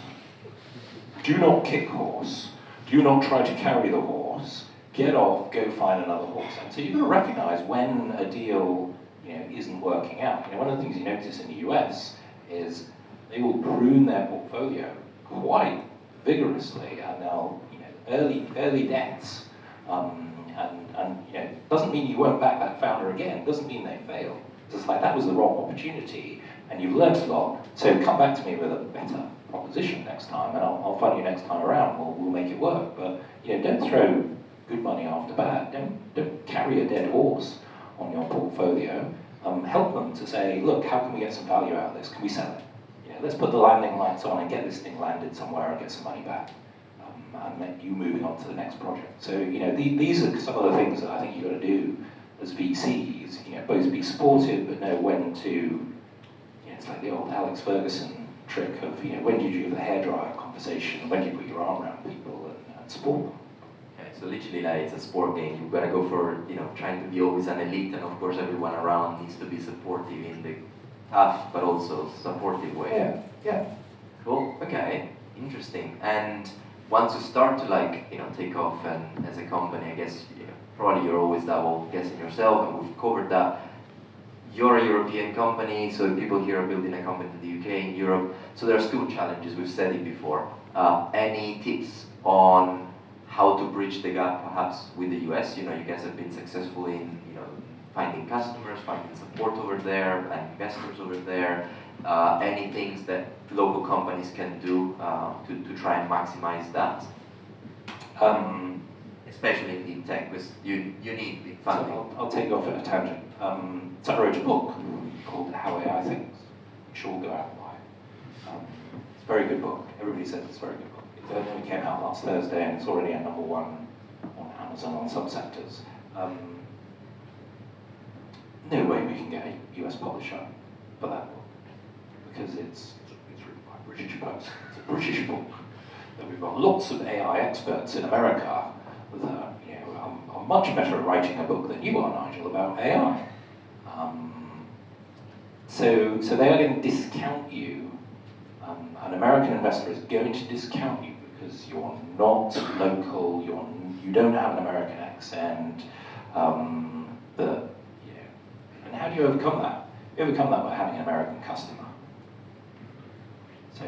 Do not kick horse. Do not try to carry the horse. Get off, go find another horse. And so you've got to recognize when a deal isn't working out. One of the things you notice in the US is they will prune their portfolio quite vigorously, and they'll early deaths. Doesn't mean you won't back that founder again. Doesn't mean they failed. It's like that was the wrong opportunity, and you've learned a lot. So come back to me with a better proposition next time, and I'll fund you next time around. We'll make it work. But don't throw good money after bad. Don't carry a dead horse on your portfolio. Help them to say, look, how can we get some value out of this? Can we sell it? Let's put the landing lights on and get this thing landed somewhere and get some money back, and then you moving on to the next project. So these are some of the things that I think you've got to do as VCs. Both be supportive but know when to. It's like the old Alex Ferguson trick of when did you have the hairdryer conversation, when do you put your arm around people and support them. Okay, So literally, like, it's a sport game. You've got to go for, trying to be always an elite, and of course everyone around needs to be supportive in the tough but also supportive way. Yeah, yeah. Cool. Okay. Interesting. And once you start to take off, and as a company, I guess probably you're always double guessing yourself, and we've covered that. You're a European company, so people here are building a company in the UK, in Europe. So there are still challenges. We've said it before. Any tips on how to bridge the gap, perhaps with the US? You guys have been successful in finding customers, finding support over there, and investors over there. Any things that local companies can do to try and maximize that? Especially in deep tech, because you need big funding. So I'll take you off at a tangent. So I wrote a book called How AI Thinks, which will go out and buy. It's a very good book. Everybody says it's a very good book. It only came out last Thursday, and it's already a #1 on Amazon on some sectors. No way we can get a US publisher for that book, because it's written by a British person. It's a British book. That we've got lots of AI experts in America that are much better at writing a book than you are, Nigel, about AI. So they are going to discount you. An American investor is going to discount you because you're not local. You don't have an American accent. And how do you overcome that? You overcome that by having an American customer. So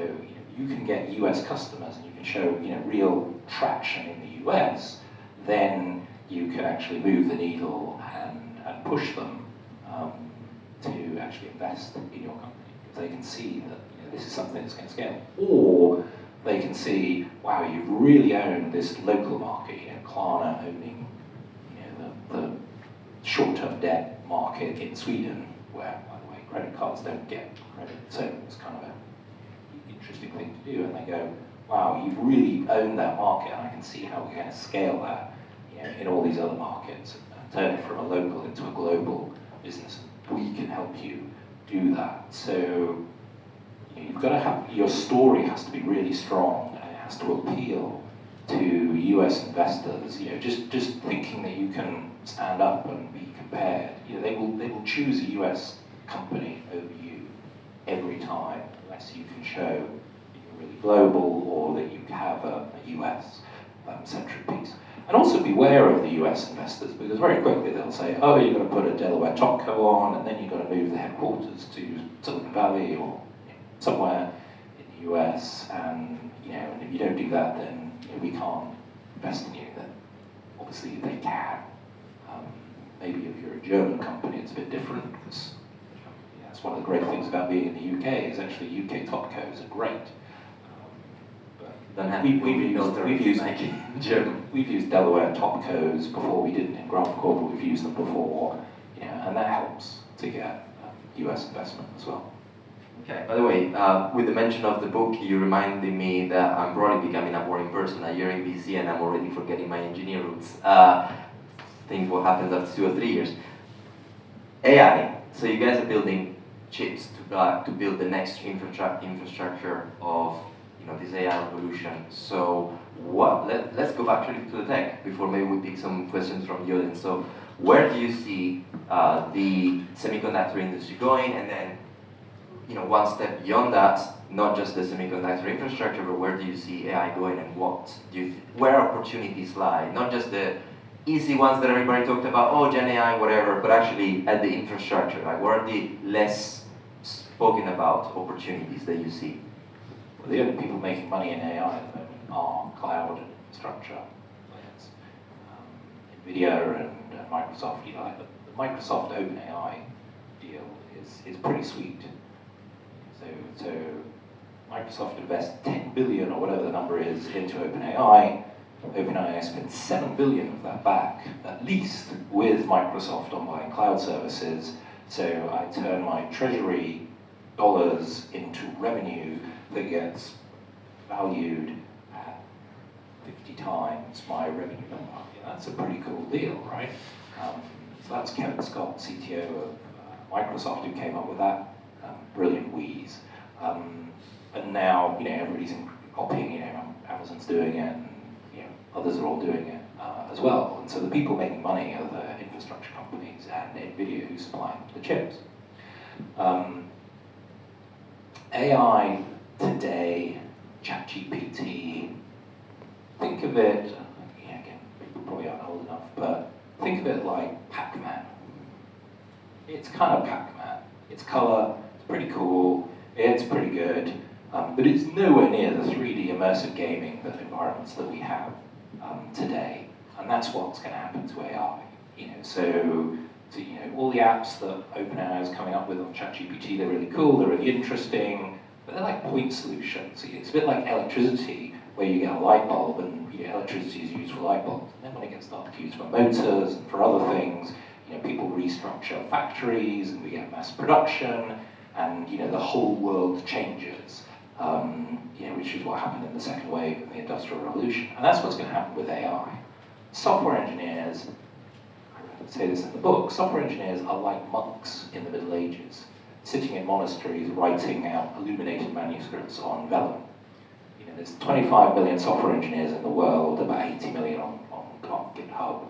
you can get US customers, and you can show real traction in the US. Then you can actually move the needle and push them to actually invest in your company, because they can see that this is something that's going to scale. Or they can see, wow, you've really owned this local market. Klarna owning the short-term debt market in Sweden, where, by the way, credit cards don't get credit. So it's kind of an interesting thing to do. And they go, wow, you've really owned that market, and I can see how we're going to scale that in all these other markets, and turn it from a local into a global business. We can help you do that. So you've got to have, your story has to be really strong, and it has to appeal to US investors. Just thinking that you can stand up and be compared. They will choose a US company over you every time, unless you can show that you're really global, or that you have a US centric piece. And also beware of the US investors, because very quickly they'll say, oh, you've got to put a Delaware topco on, and then you've got to move the headquarters to Silicon Valley or somewhere in the US, and and if you don't do that, then we can't invest in you. Then obviously they can. Maybe if you're a German company, it's a bit different, because that's one of the great things about being in the UK, is actually UK topcos are great. We've used Delaware topcos before. We didn't in Graphcore, but we've used them before, and that helps to get US investment as well. Okay. By the way, with the mention of the book, you reminded me that I'm probably becoming a boring person. A year in VC, and I'm already forgetting my engineer roots. Think what happens after 2 or 3 years. AI. So you guys are building chips to build the next infrastructure of this AI revolution. So let's go back to the tech before maybe we pick some questions from the audience. So where do you see the semiconductor industry going, and then one step beyond that, not just the semiconductor infrastructure, but where do you see AI going, and where opportunities lie? Not just the easy ones that everybody talked about, oh, Gen AI, whatever, but actually at the infrastructure. Like, what are the less spoken about opportunities that you see? Well, the only people making money in AI at the moment are cloud and infrastructure players. NVIDIA and Microsoft. The Microsoft OpenAI deal is pretty sweet. So Microsoft invests 10 billion or whatever the number is into OpenAI. OpenAI spent 7 billion of that back, at least, with Microsoft on buying cloud services. So I turn my treasury dollars into revenue that gets valued at 50 times my revenue number. That's a pretty cool deal, right? So that's Kevin Scott, CTO of Microsoft, who came up with that brilliant wheeze. And now, everybody's copying. Amazon's doing it, and others are all doing it as well. And so the people making money are the infrastructure companies and NVIDIA who supply the chips. AI today, ChatGPT, think of it, yeah, again, people probably aren't old enough, but think of it like Pac-Man. It's kind of Pac-Man. It's color, it's pretty cool, it's pretty good, but it's nowhere near the 3D immersive gaming environments that we have today. And that's what's going to happen to AI. So all the apps that OpenAI is coming up with on ChatGPT, they're really cool, they're really interesting, but they're like point solutions. It's a bit like electricity, where you get a light bulb, and electricity is used for light bulbs. And then when it gets started to use for motors and for other things, people restructure factories, and we get mass production, and the whole world changes. Which is what happened in the second wave of the Industrial Revolution, and that's what's going to happen with AI. Software engineers, I say this in the book, software engineers are like monks in the Middle Ages, sitting in monasteries writing out illuminated manuscripts on vellum. There's 25 million software engineers in the world, about 80 million on GitHub.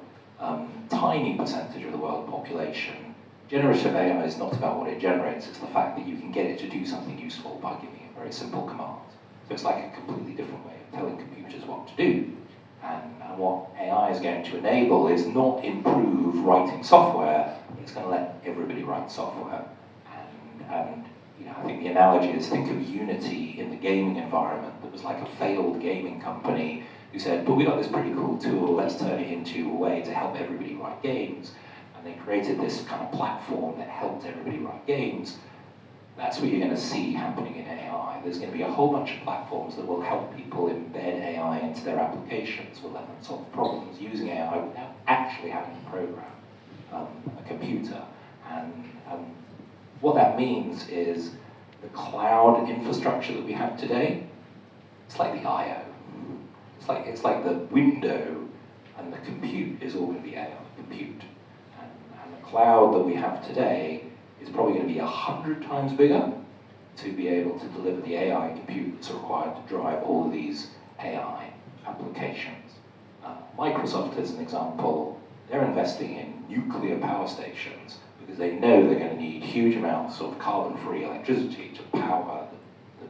Tiny percentage of the world population. Generative AI is not about what it generates, it's the fact that you can get it to do something useful by giving it very simple commands. So it's like a completely different way of telling computers what to do. And what AI is going to enable is not improve writing software, it's going to let everybody write software. And I think the analogy is, think of Unity in the gaming environment that was like a failed gaming company who said, but we got this pretty cool tool, let's turn it into a way to help everybody write games. And they created this kind of platform that helped everybody write games. That's what you're going to see happening in AI. There's going to be a whole bunch of platforms that will help people embed AI into their applications, will let them solve problems using AI without actually having to program a computer. And what that means is the cloud infrastructure that we have today, it's like the I/O. It's like the window, and the compute is all going to be AI compute. And the cloud that we have today is probably going to be 100 times bigger to be able to deliver the AI compute that's required to drive all of these AI applications. Microsoft, as an example, they're investing in nuclear power stations because they know they're going to need huge amounts of carbon-free electricity to power the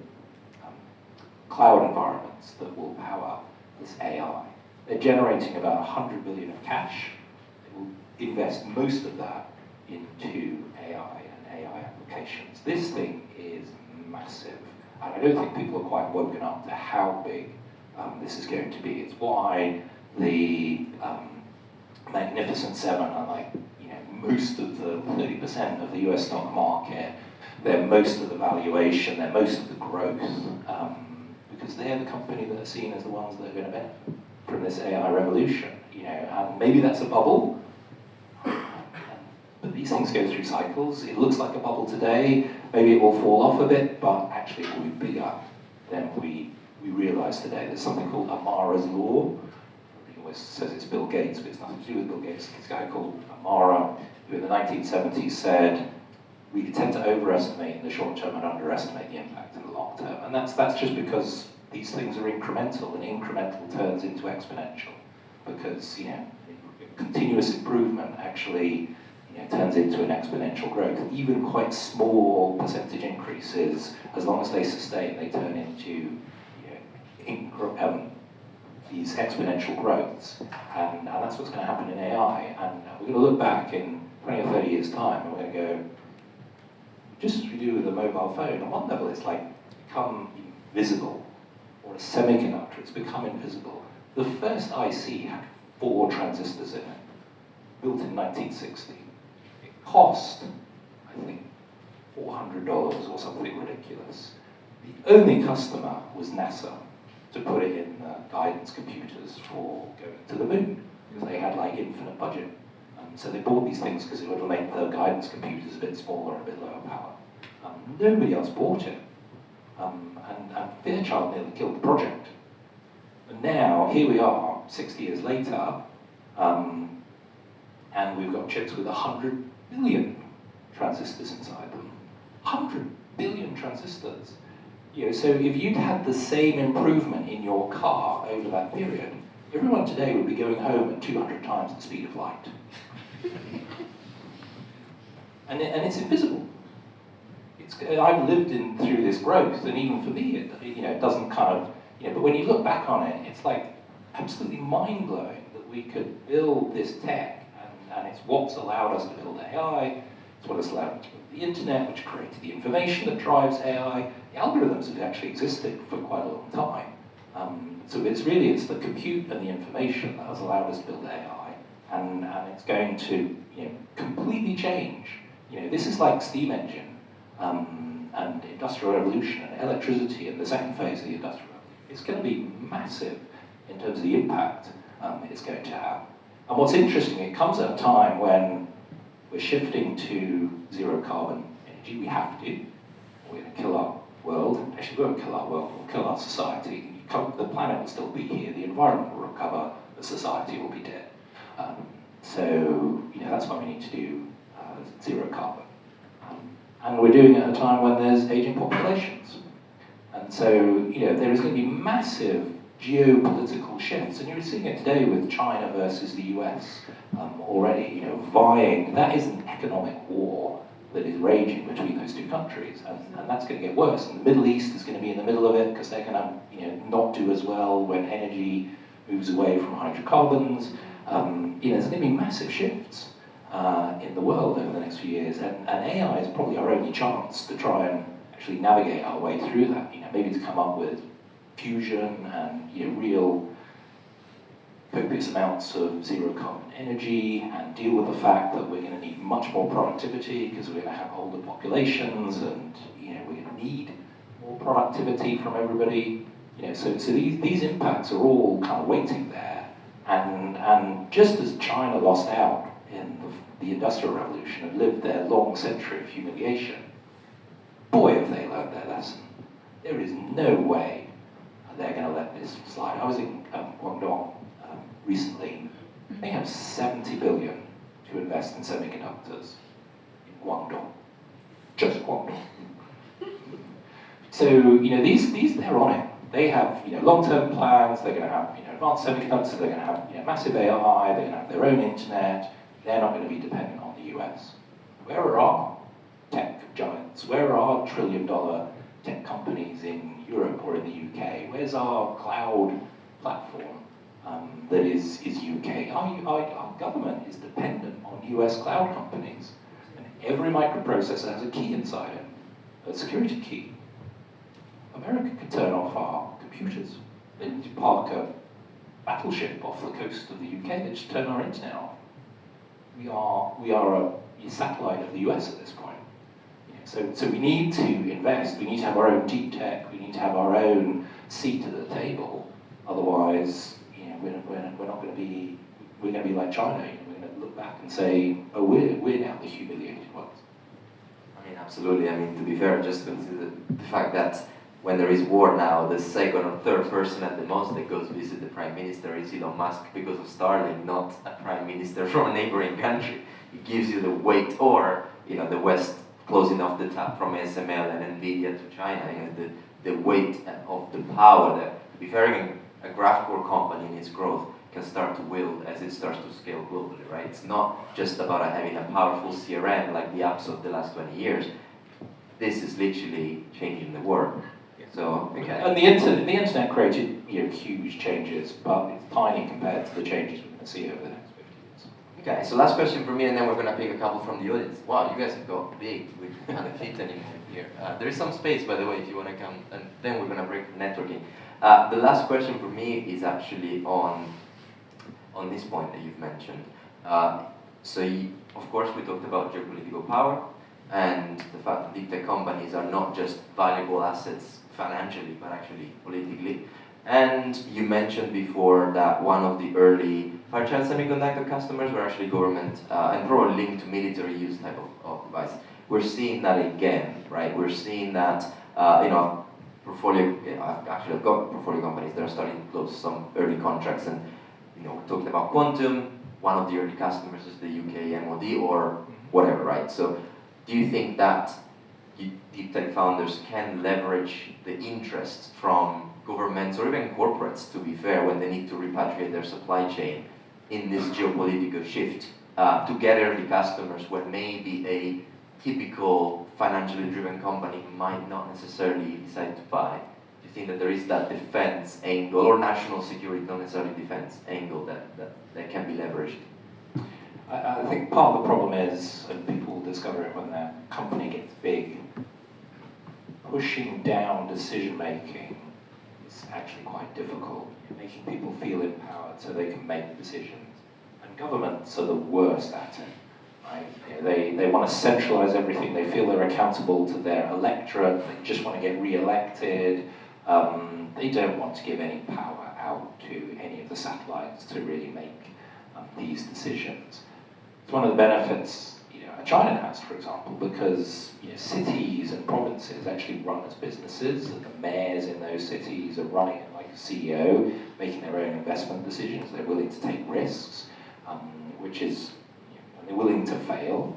cloud environments that will power this AI. They're generating about 100 billion of cash. They will invest most of that into AI and AI applications. This thing is massive, and I don't think people are quite woken up to how big this is going to be. It's why the Magnificent Seven are like most of the 30% of the US stock market. They're most of the valuation. They're most of the growth, because they're the company that are seen as the ones that are going to benefit from this AI revolution. And maybe that's a bubble. But these things go through cycles. It looks like a bubble today. Maybe it will fall off a bit, but actually it will be bigger than we realize today. There's something called Amara's Law. He always says it's Bill Gates, but it's nothing to do with Bill Gates. It's a guy called Amara, who in the 1970s said, we tend to overestimate in the short term and underestimate the impact in the long term. And that's just because these things are incremental, and incremental turns into exponential. Because continuous improvement actually turns into an exponential growth. Even quite small percentage increases, as long as they sustain, they turn into these exponential growths. And that's what's going to happen in AI. And we're going to look back in 20 or 30 years' time, and we're going to go, just as we do with a mobile phone, on one level it's like become invisible, or a semiconductor, it's become invisible. The first IC had 4 transistors in it, built in 1960. It cost, I think, $400 or something ridiculous. The only customer was NASA, to put it in guidance computers for going to the moon, because they had like infinite budget. So they bought these things because it would make the guidance computers a bit smaller and a bit lower power. Nobody else bought it. And Fairchild nearly killed the project. And now, here we are, 60 years later, and we've got chips with 100 billion transistors inside them. 100 billion transistors. So if you'd had the same improvement in your car over that period, everyone today would be going home at 200 times the speed of light. And it's invisible. I've lived through this growth, and even for me, it doesn't kind of, but when you look back on it, it's like absolutely mind-blowing that we could build this tech, and it's what's allowed us to build AI, it's what has allowed us to build the internet, which created the information that drives AI. The algorithms have actually existed for quite a long time. So it's the compute and the information that has allowed us to build AI, and it's going to completely change. This is like steam engine and industrial revolution and electricity and the second phase of the industrial revolution. It's going to be massive in terms of the impact it's going to have. And what's interesting, it comes at a time when we're shifting to zero carbon energy. We have to. We're going to kill our world. Actually, we won't kill our world, we'll kill our society. The planet will still be here, the environment will recover, the society will be dead. So that's why we need to do zero carbon. And we're doing it at a time when there's aging populations. And so there is going to be massive geopolitical shifts, and you're seeing it today with China versus the US already, vying. That is an economic war that is raging between those two countries, and that's going to get worse. And the Middle East is going to be in the middle of it because they're going to not do as well when energy moves away from hydrocarbons. There's going to be massive shifts in the world over the next few years, and AI is probably our only chance to try and actually navigate our way through that. Maybe to come up with fusion and real copious amounts of zero carbon energy, and deal with the fact that we're going to need much more productivity because we're going to have older populations, and we're going to need more productivity from everybody. So these impacts are all kind of waiting there, and just as China lost out in the Industrial Revolution and lived their long century of humiliation, boy have they learned their lesson. There is no way they're going to let this slide. I was in Guangdong recently. They have 70 billion to invest in semiconductors in Guangdong. Just Guangdong. So, these they're on it. They have, long-term plans. They're going to have, advanced semiconductors. They're going to have, massive AI. They're going to have their own internet. They're not going to be dependent on the US. Where are our tech giants? Where are our trillion-dollar tech companies in Europe or in the UK? Where's our cloud platform that is UK? Our government is dependent on US cloud companies. And every microprocessor has a key inside it, a security key. America could turn off our computers. They need to park a battleship off the coast of the UK. They just turn our internet off. We are a satellite of the US at this point. So we need to invest. We need to have our own deep tech. We need to have our own seat at the table. Otherwise, we're not going to be. We're going to be like China. We're going to look back and say, oh, we're now the humiliated ones. I mean, absolutely. I mean, to be fair, just consider the fact that when there is war now, the second or third person at the most that goes visit the Prime Minister is Elon Musk because of Starlink, not a Prime Minister from a neighboring country. It gives you the weight, or the West closing off the tap from SML and Nvidia to China. The weight of the power that, if having a Graphcore company in its growth can start to wield as it starts to scale globally, right? It's not just about having a powerful CRM like the apps of the last 20 years. This is literally changing the world. So, okay. And the internet created huge changes, but it's tiny compared to the changes we're going to see over the next 50 years. Okay, so last question for me, and then we're going to pick a couple from the audience. Wow, you guys have got big. We can't fit anymore here. There is some space, by the way, if you want to come, and then we're going to break networking. The last question for me is actually on this point that you've mentioned. Of course, we talked about geopolitical power and the fact that deep tech companies are not just valuable assets financially, but actually politically. And you mentioned before that one of the early fragile semiconductor customers were actually government and probably linked to military use type of device. We're seeing that again, right? We're seeing that, portfolio, I've got portfolio companies that are starting to close some early contracts, and we're talking about quantum. One of the early customers is the UK MOD or whatever, right? So do you think that deep tech founders can leverage the interest from governments or even corporates, to be fair, when they need to repatriate their supply chain in this geopolitical shift to get early customers when maybe a typical financially driven company might not necessarily decide to buy? Do you think that there is that defense angle, or national security, not necessarily defense angle, that can be leveraged? I think part of the problem is, and people discover it when their company gets big, pushing down decision making is actually quite difficult. Making people feel empowered so they can make decisions. And governments are the worst at it. Right? You know, they want to centralize everything. They feel they're accountable to their electorate. They just want to get re-elected. They don't want to give any power out to any of the satellites to really make these decisions. It's one of the benefits China has, for example, because cities and provinces actually run as businesses, and the mayors in those cities are running it like a CEO, making their own investment decisions. They're willing to take risks, which is, and they're willing to fail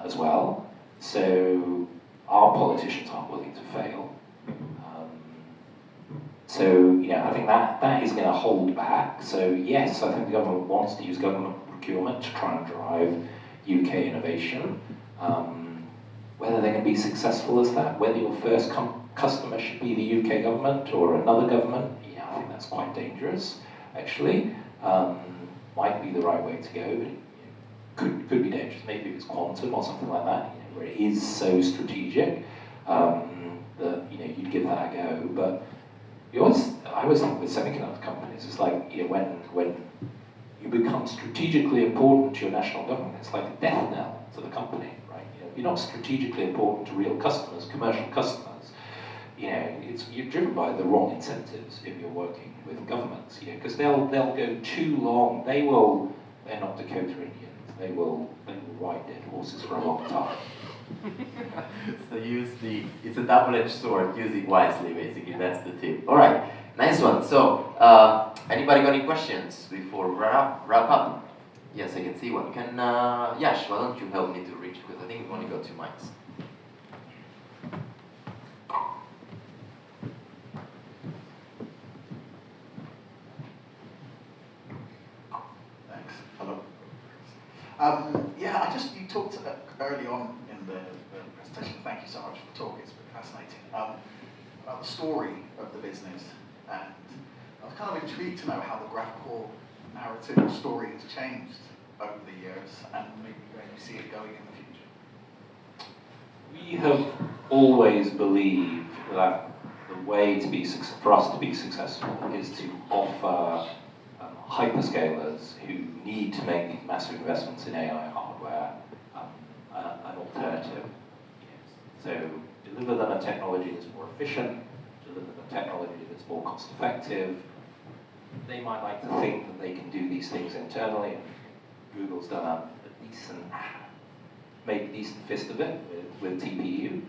as well. So our politicians aren't willing to fail. So I think that is going to hold back. So yes, I think the government wants to use government procurement to try and drive UK innovation. Whether they're going to be successful as that, whether your first customer should be the UK government or another government, I think that's quite dangerous, actually. Might be the right way to go, but it could be dangerous. Maybe it's quantum or something like that, where it is so strategic that you'd give that a go. But I always think with semiconductor companies, it's like when you become strategically important to your national government, it's like a death knell to the company, right? You're not strategically important to real customers, commercial customers. You're driven by the wrong incentives if you're working with governments, because they'll go too long. They're not Dakota Indians. They will ride dead horses for a long time. So it's a double-edged sword, use it wisely, basically, that's the tip. All right, nice one. So, anybody got any questions before we wrap up? Yes, I can see one. Yash, why don't you help me to reach, because I think we've only got 2 mics. Thanks. Hello. You talked early on in the presentation, thank you so much for the talk, it's been fascinating, about the story of the business, and I was kind of intrigued to know how the Graphcore narrative or story has changed over the years, and maybe where you see it going in the future. We have always believed that the way for us to be successful is to offer hyperscalers who need to make these massive investments in AI hardware an alternative. So deliver them a technology that's more efficient, deliver them a technology that's more cost effective. They might like to think that they can do these things internally, and Google's done made a decent fist of it with TPU.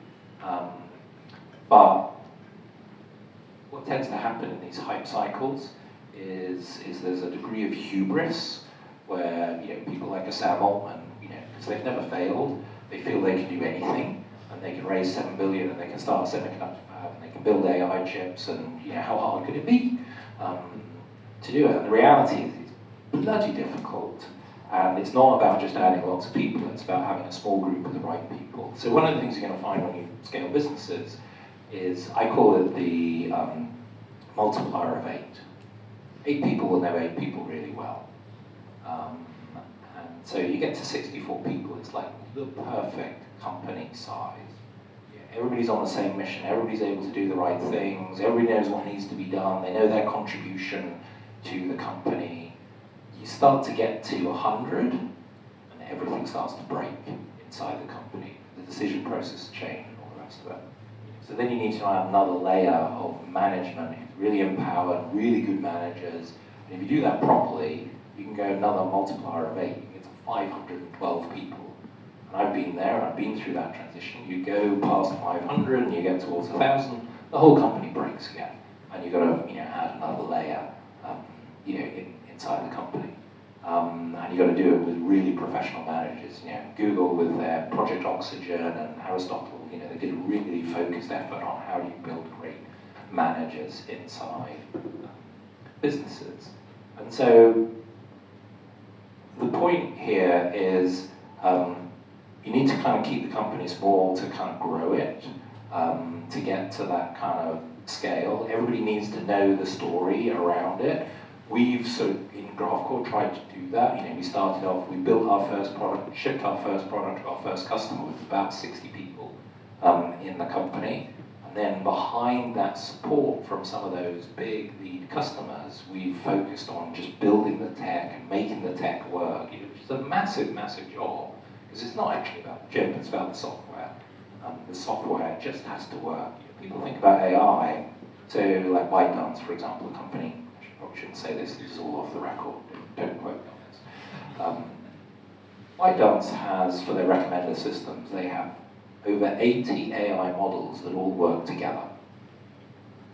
But what tends to happen in these hype cycles is there's a degree of hubris where people like a Sam Altman, because they've never failed, they feel they can do anything, and they can raise $7 billion, and they can start a semiconductor fab, and they can build AI chips, and how hard could it be to do it? And the reality is it's bloody difficult, and it's not about just adding lots of people, it's about having a small group of the right people. So one of the things you're going to find when you scale businesses is, I call it the multiplier of 8. 8 people will know 8 people really well. And so you get to 64 people, it's like the perfect company size. Everybody's on the same mission, everybody's able to do the right things, everybody knows what needs to be done, they know their contribution to the company. You start to get to 100, and everything starts to break inside the company. The decision process change and all the rest of it. So then you need to add another layer of management who's really empowered, really good managers. And if you do that properly, you can go another multiplier of 8, you get to 512 people. And I've been there, I've been through that transition. You go past 500 and you get towards 1,000, the whole company breaks again. And you've got to add another layer inside the company. And you've got to do it with really professional managers. Google with their Project Oxygen and Aristotle, they did a really focused effort on how do you build great managers inside businesses. And so the point here is you need to kind of keep the company small to kind of grow it, to get to that kind of scale. Everybody needs to know the story around it. We've sort of, in Graphcore, tried to do that. You know, we started off, we built our first product, shipped our first product to our first customer with about 60 people in the company. And then behind that support from some of those big lead customers, we've focused on just building the tech and making the tech work, you know, which is a massive, massive job. Because it's not actually about the chip, it's about the software. The software just has to work. You know, people think about AI, so like ByteDance, for example, a company, I probably shouldn't say this is all off the record, don't quote me on this. ByteDance has, for their recommender systems, they have over 80 AI models that all work together.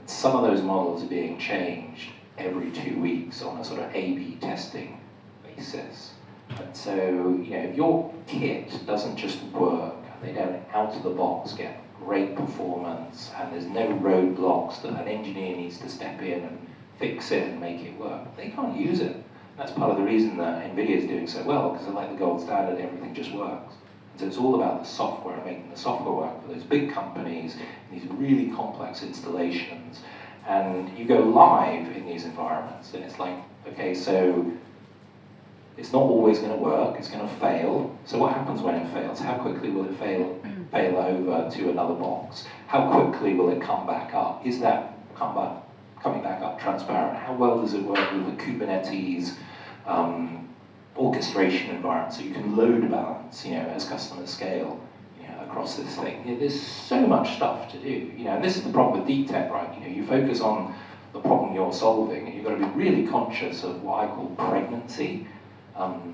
And some of those models are being changed every 2 weeks on a sort of A/B testing basis. And so, you know, if your kit doesn't just work, and they don't out of the box get great performance, and there's no roadblocks that an engineer needs to step in and fix it and make it work, they can't use it. That's part of the reason that NVIDIA is doing so well, because they're like the gold standard, everything just works. And so it's all about the software, making the software work for those big companies, these really complex installations. And you go live in these environments, and it's like, okay, so it's not always going to work, it's going to fail. So what happens when it fails? How quickly will it fail over to another box? How quickly will it come back up? Is that coming back up transparent? How well does it work with the Kubernetes orchestration environment, so you can load balance, you know, as customers scale, you know, across this thing? You know, there's so much stuff to do, you know, and this is the problem with deep tech, right? You know, you focus on the problem you're solving, and you've got to be really conscious of what I call pregnancy,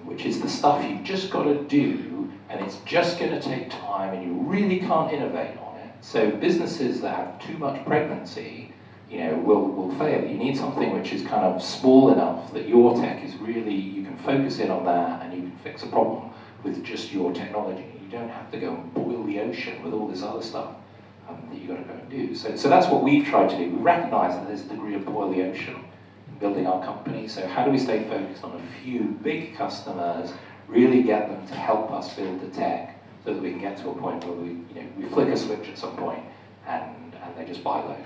which is the stuff you've just got to do, and it's just going to take time, and you really can't innovate on it. So businesses that have too much pregnancy, you know, will fail. You need something which is kind of small enough that your tech is really, you can focus in on that and you can fix a problem with just your technology. You don't have to go and boil the ocean with all this other stuff that you've got to go and do. So that's what we've tried to do. We recognize that there's a degree of boil the ocean in building our company. So how do we stay focused on a few big customers, really get them to help us build the tech so that we can get to a point where we flick a switch at some point and they just buy loads.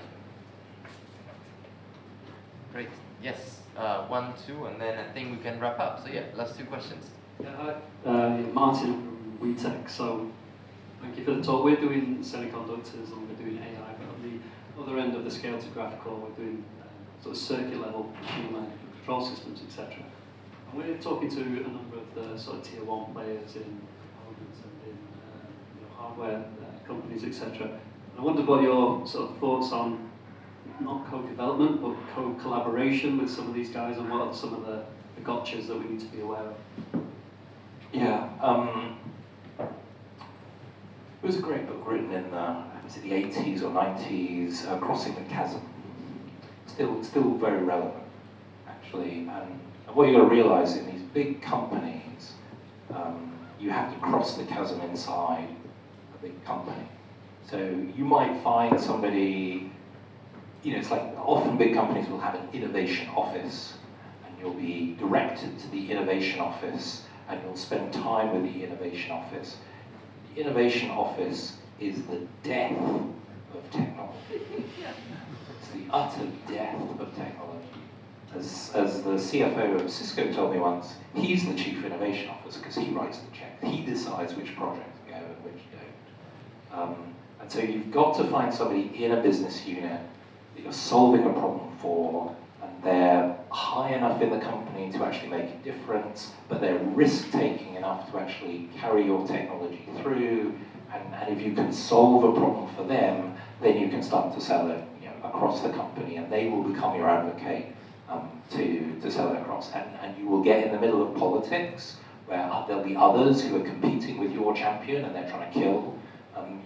Great. Yes. 1, 2, and then I think we can wrap up. So yeah, last 2 questions. Yeah, hi. Martin from WeTech. So thank you for the talk. We're doing semiconductors and we're doing AI, but on the other end of the scale to Graphcore, we're doing sort of circuit level machine learning control systems, etc. And we're talking to a number of the sort of tier 1 players in components and in hardware companies, etc. I wondered what your sort of thoughts on not co-development, but co-collaboration with some of these guys, and what are some of the gotchas that we need to be aware of? Yeah, it was a great book written in was it the 80s or 90s, Crossing the Chasm. Still very relevant, actually. And what you've got to realize in these big companies, you have to cross the chasm inside a big company. So you might find somebody, you know, it's like often big companies will have an innovation office, and you'll be directed to the innovation office, and you'll spend time with the innovation office. The innovation office is the death of technology. It's the utter death of technology. As the CFO of Cisco told me once, he's the chief innovation officer because he writes the check. He decides which projects go and which don't. And so you've got to find somebody in a business unit that you're solving a problem for, and they're high enough in the company to actually make a difference, but they're risk-taking enough to actually carry your technology through, and if you can solve a problem for them, then you can start to sell it, you know, across the company, and they will become your advocate to sell it across. And you will get in the middle of politics, where there'll be others who are competing with your champion, and they're trying to kill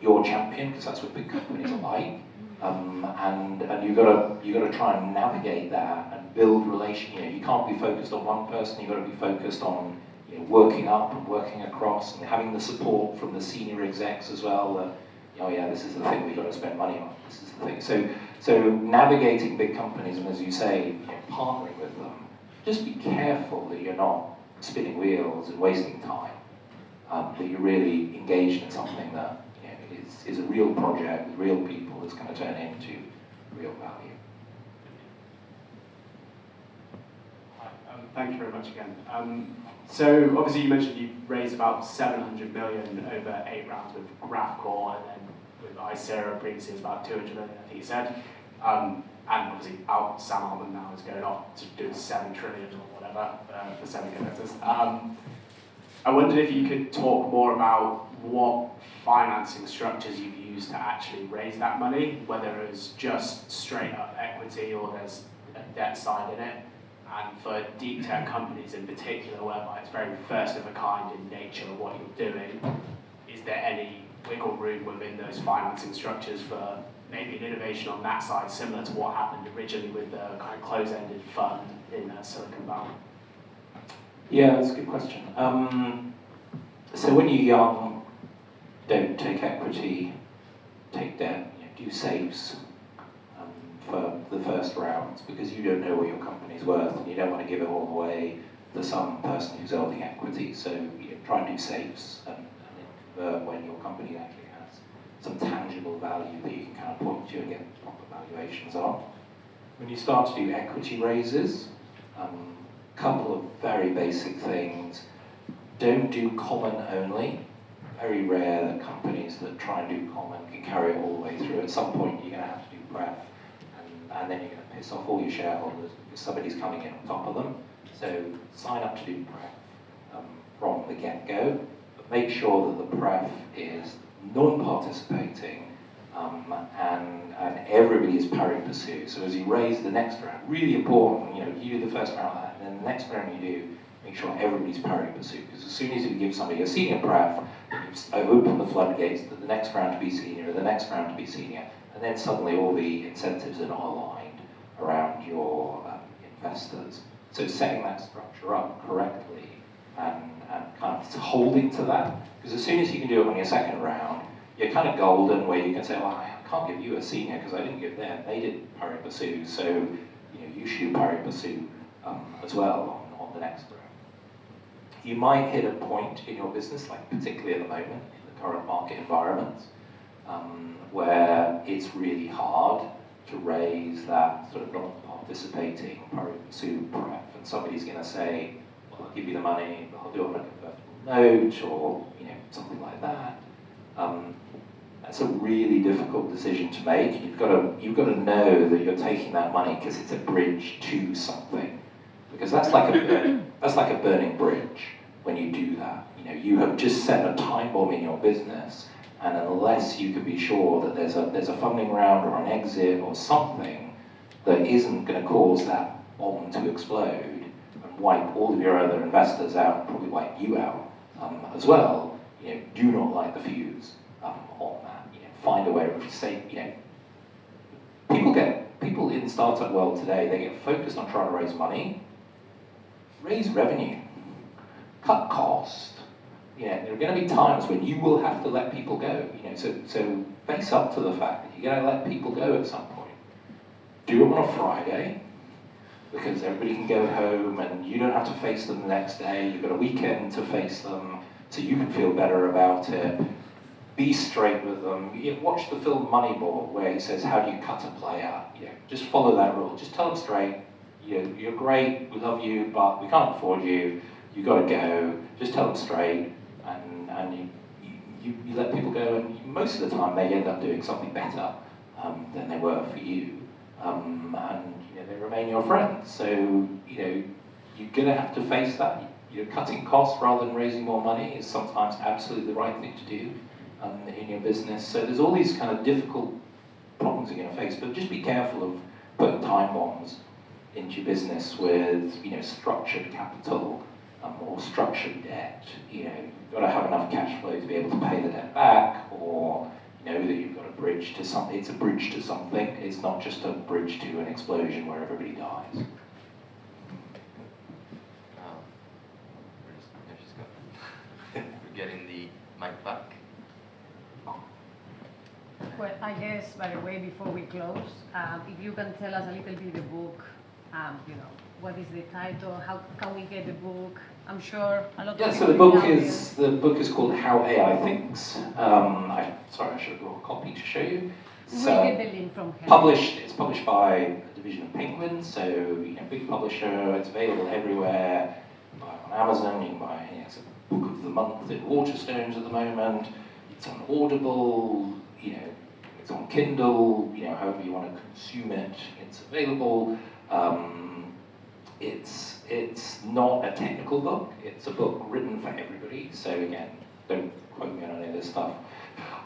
your champion, because that's what big companies are like. And you've got to try and navigate that and build relation. You know, you can't be focused on one person. You've got to be focused on, you know, working up and working across, and having the support from the senior execs as well. That, oh yeah, this is the thing we've got to spend money on. This is the thing. So navigating big companies, and as you say, partnering with them, just be careful that you're not spinning wheels and wasting time, that you're really engaged in something that is a real project with real people that's going to turn into real value. Thank you very much again. So obviously you mentioned you raised about 700 million over 8 rounds with Graphcore, and then with Icera previously it was about 200 million, I think you said. And obviously Sam Altman now is going off to do 7 trillion or whatever for semiconductors. I wondered if you could talk more about what financing structures you've used to actually raise that money, whether it was just straight up equity or there's a debt side in it. And for deep tech companies in particular, whereby it's very first of a kind in nature of what you're doing, is there any wiggle room within those financing structures for maybe an innovation on that side, similar to what happened originally with the kind of close-ended fund in Silicon Valley? Yeah, that's a good question. So when you're young, don't take equity, take debt, do safes for the first rounds, because you don't know what your company's worth and you don't want to give it all away to some person who's holding equity. So try and do safes and invert when your company actually has some tangible value that you can kind of point to and get proper valuations on. When you start to do equity raises, couple of very basic things. Don't do common only. Very rare that companies that try and do common can carry it all the way through. At some point you're going to have to do pref, and then you're going to piss off all your shareholders because somebody's coming in on top of them. So sign up to do pref from the get-go, but make sure that the pref is non-participating and everybody is pari passu. So as you raise the next round, really important, you do the first round and then the next round you do, make sure everybody's pari passu, because as soon as you give somebody a senior pref, you open the floodgates to the next round to be senior, the next round to be senior, and then suddenly all the incentives are not aligned around your investors. So setting that structure up correctly and kind of holding to that, because as soon as you can do it on your second round, you're kind of golden where you can say, well, I can't give you a senior because I didn't give them. They did pari passu, so you should do pari passu as well on the next round. You might hit a point in your business, like particularly at the moment in the current market environment, where it's really hard to raise that sort of non-participating pari passu pref, and somebody's going to say, well, I'll give you the money, but I'll do it on a convertible note or something like that. That's a really difficult decision to make. You've got to know that you're taking that money because it's a bridge to something. Because that's like a burning bridge when you do that. You have just set a time bomb in your business, and unless you can be sure that there's a funding round or an exit or something that isn't going to cause that bomb to explode and wipe all of your other investors out and probably wipe you out as well, do not light the fuse on that. Find a way of saying, people in the startup world today, they get focused on trying to raise money, raise revenue, cut cost. There are going to be times when you will have to let people go. So face up to the fact that you're going to let people go at some point. Do it on a Friday, because everybody can go home and you don't have to face them the next day. You've got a weekend to face them, so you can feel better about it. Be straight with them. Watch the film Moneyball, where he says, how do you cut a player? Just follow that rule. Just tell them straight, you're great, we love you, but we can't afford you. You've got to go. Just tell them straight, and you let people go, and most of the time they end up doing something better than they were for you. And they remain your friends. So you're going to have to face that. Cutting costs rather than raising more money is sometimes absolutely the right thing to do in your business. So there's all these kind of difficult problems you're going to face, but just be careful of putting time bombs into your business with structured capital or structured debt. You've got to have enough cash flow to be able to pay the debt back, or that you've got a bridge to something. It's a bridge to something. It's not just a bridge to an explosion where everybody dies. We're getting the mic back. I guess, by the way, before we close, if you can tell us a little bit the book, you know, what is the title, how can we get the book? I'm sure a lot of Yeah, so people the book is called How AI Thinks. Sorry, I should have brought a copy to show you. We'll get the link from here. It's published by a division of Penguin, so big publisher. It's available everywhere. You can buy it on Amazon. You can buy it's a book of the month in Waterstones at the moment. It's on Audible. It's on Kindle. However you want to consume it, it's available. It's not a technical book. It's a book written for everybody. So again, don't quote me on any of this stuff.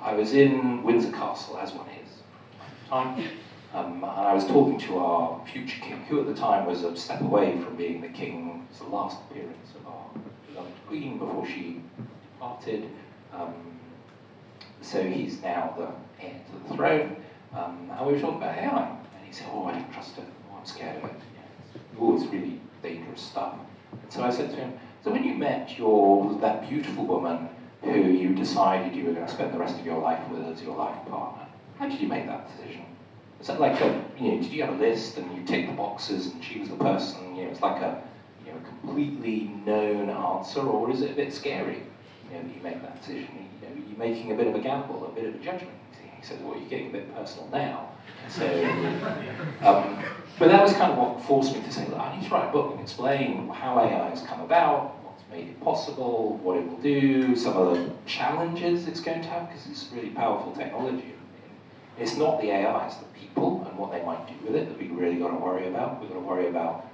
I was in Windsor Castle, as one is, and I was talking to our future king, who at the time was a step away from being the king. It's the last appearance of our beloved queen before she departed. So he's now the heir to the throne. And we were talking about AI, and he said, "Oh, I don't trust it. Oh, I'm scared of it. It's really dangerous stuff." And so I said to him, "So when you met that beautiful woman who you decided you were going to spend the rest of your life with as your life partner, how did you make that decision? Is that like did you have a list and you tick the boxes and she was the person? It's like a completely known answer, or is it a bit scary? That you make that decision. You're making a bit of a gamble, a bit of a judgment." He said, "Well, you're getting a bit personal now." So, but that was kind of what forced me to say, "Look, I need to write a book and explain how AI has come about, what's made it possible, what it will do, some of the challenges it's going to have, because it's really powerful technology. It's not the AI, it's the people and what they might do with it that we really got to worry about. We've got to worry about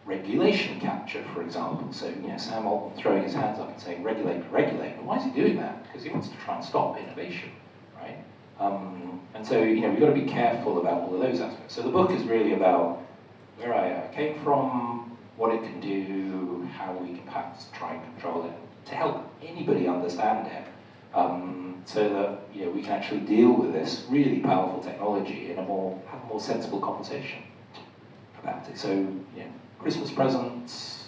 regulation capture, for example. So, Sam Altman throwing his hands up and saying, regulate. But why is he doing that? Because he wants to try and stop innovation, right? And so, we've got to be careful about all of those aspects. So the book is really about where AI came from, what it can do, how we can perhaps try and control it, to help anybody understand it, so that we can actually deal with this really powerful technology in have a more sensible conversation about it. So, Christmas presents,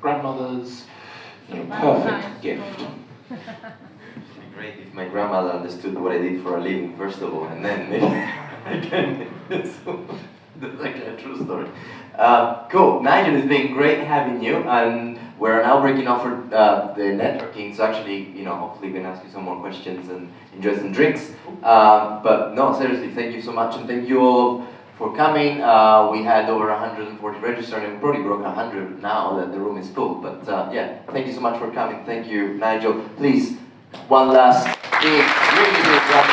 grandmothers, perfect gift. It'd be great if my grandmother understood what I did for a living, first of all, and then maybe I can. That's actually a true story. Cool. Nigel, it's been great having you, and we're now breaking off for the networking. So actually, hopefully we can ask you some more questions and enjoy some drinks. But no, seriously, thank you so much, and thank you all for coming. We had over 140 registered, and we probably broke 100 now that the room is full. But yeah, thank you so much for coming. Thank you, Nigel. Please, one last big, really big round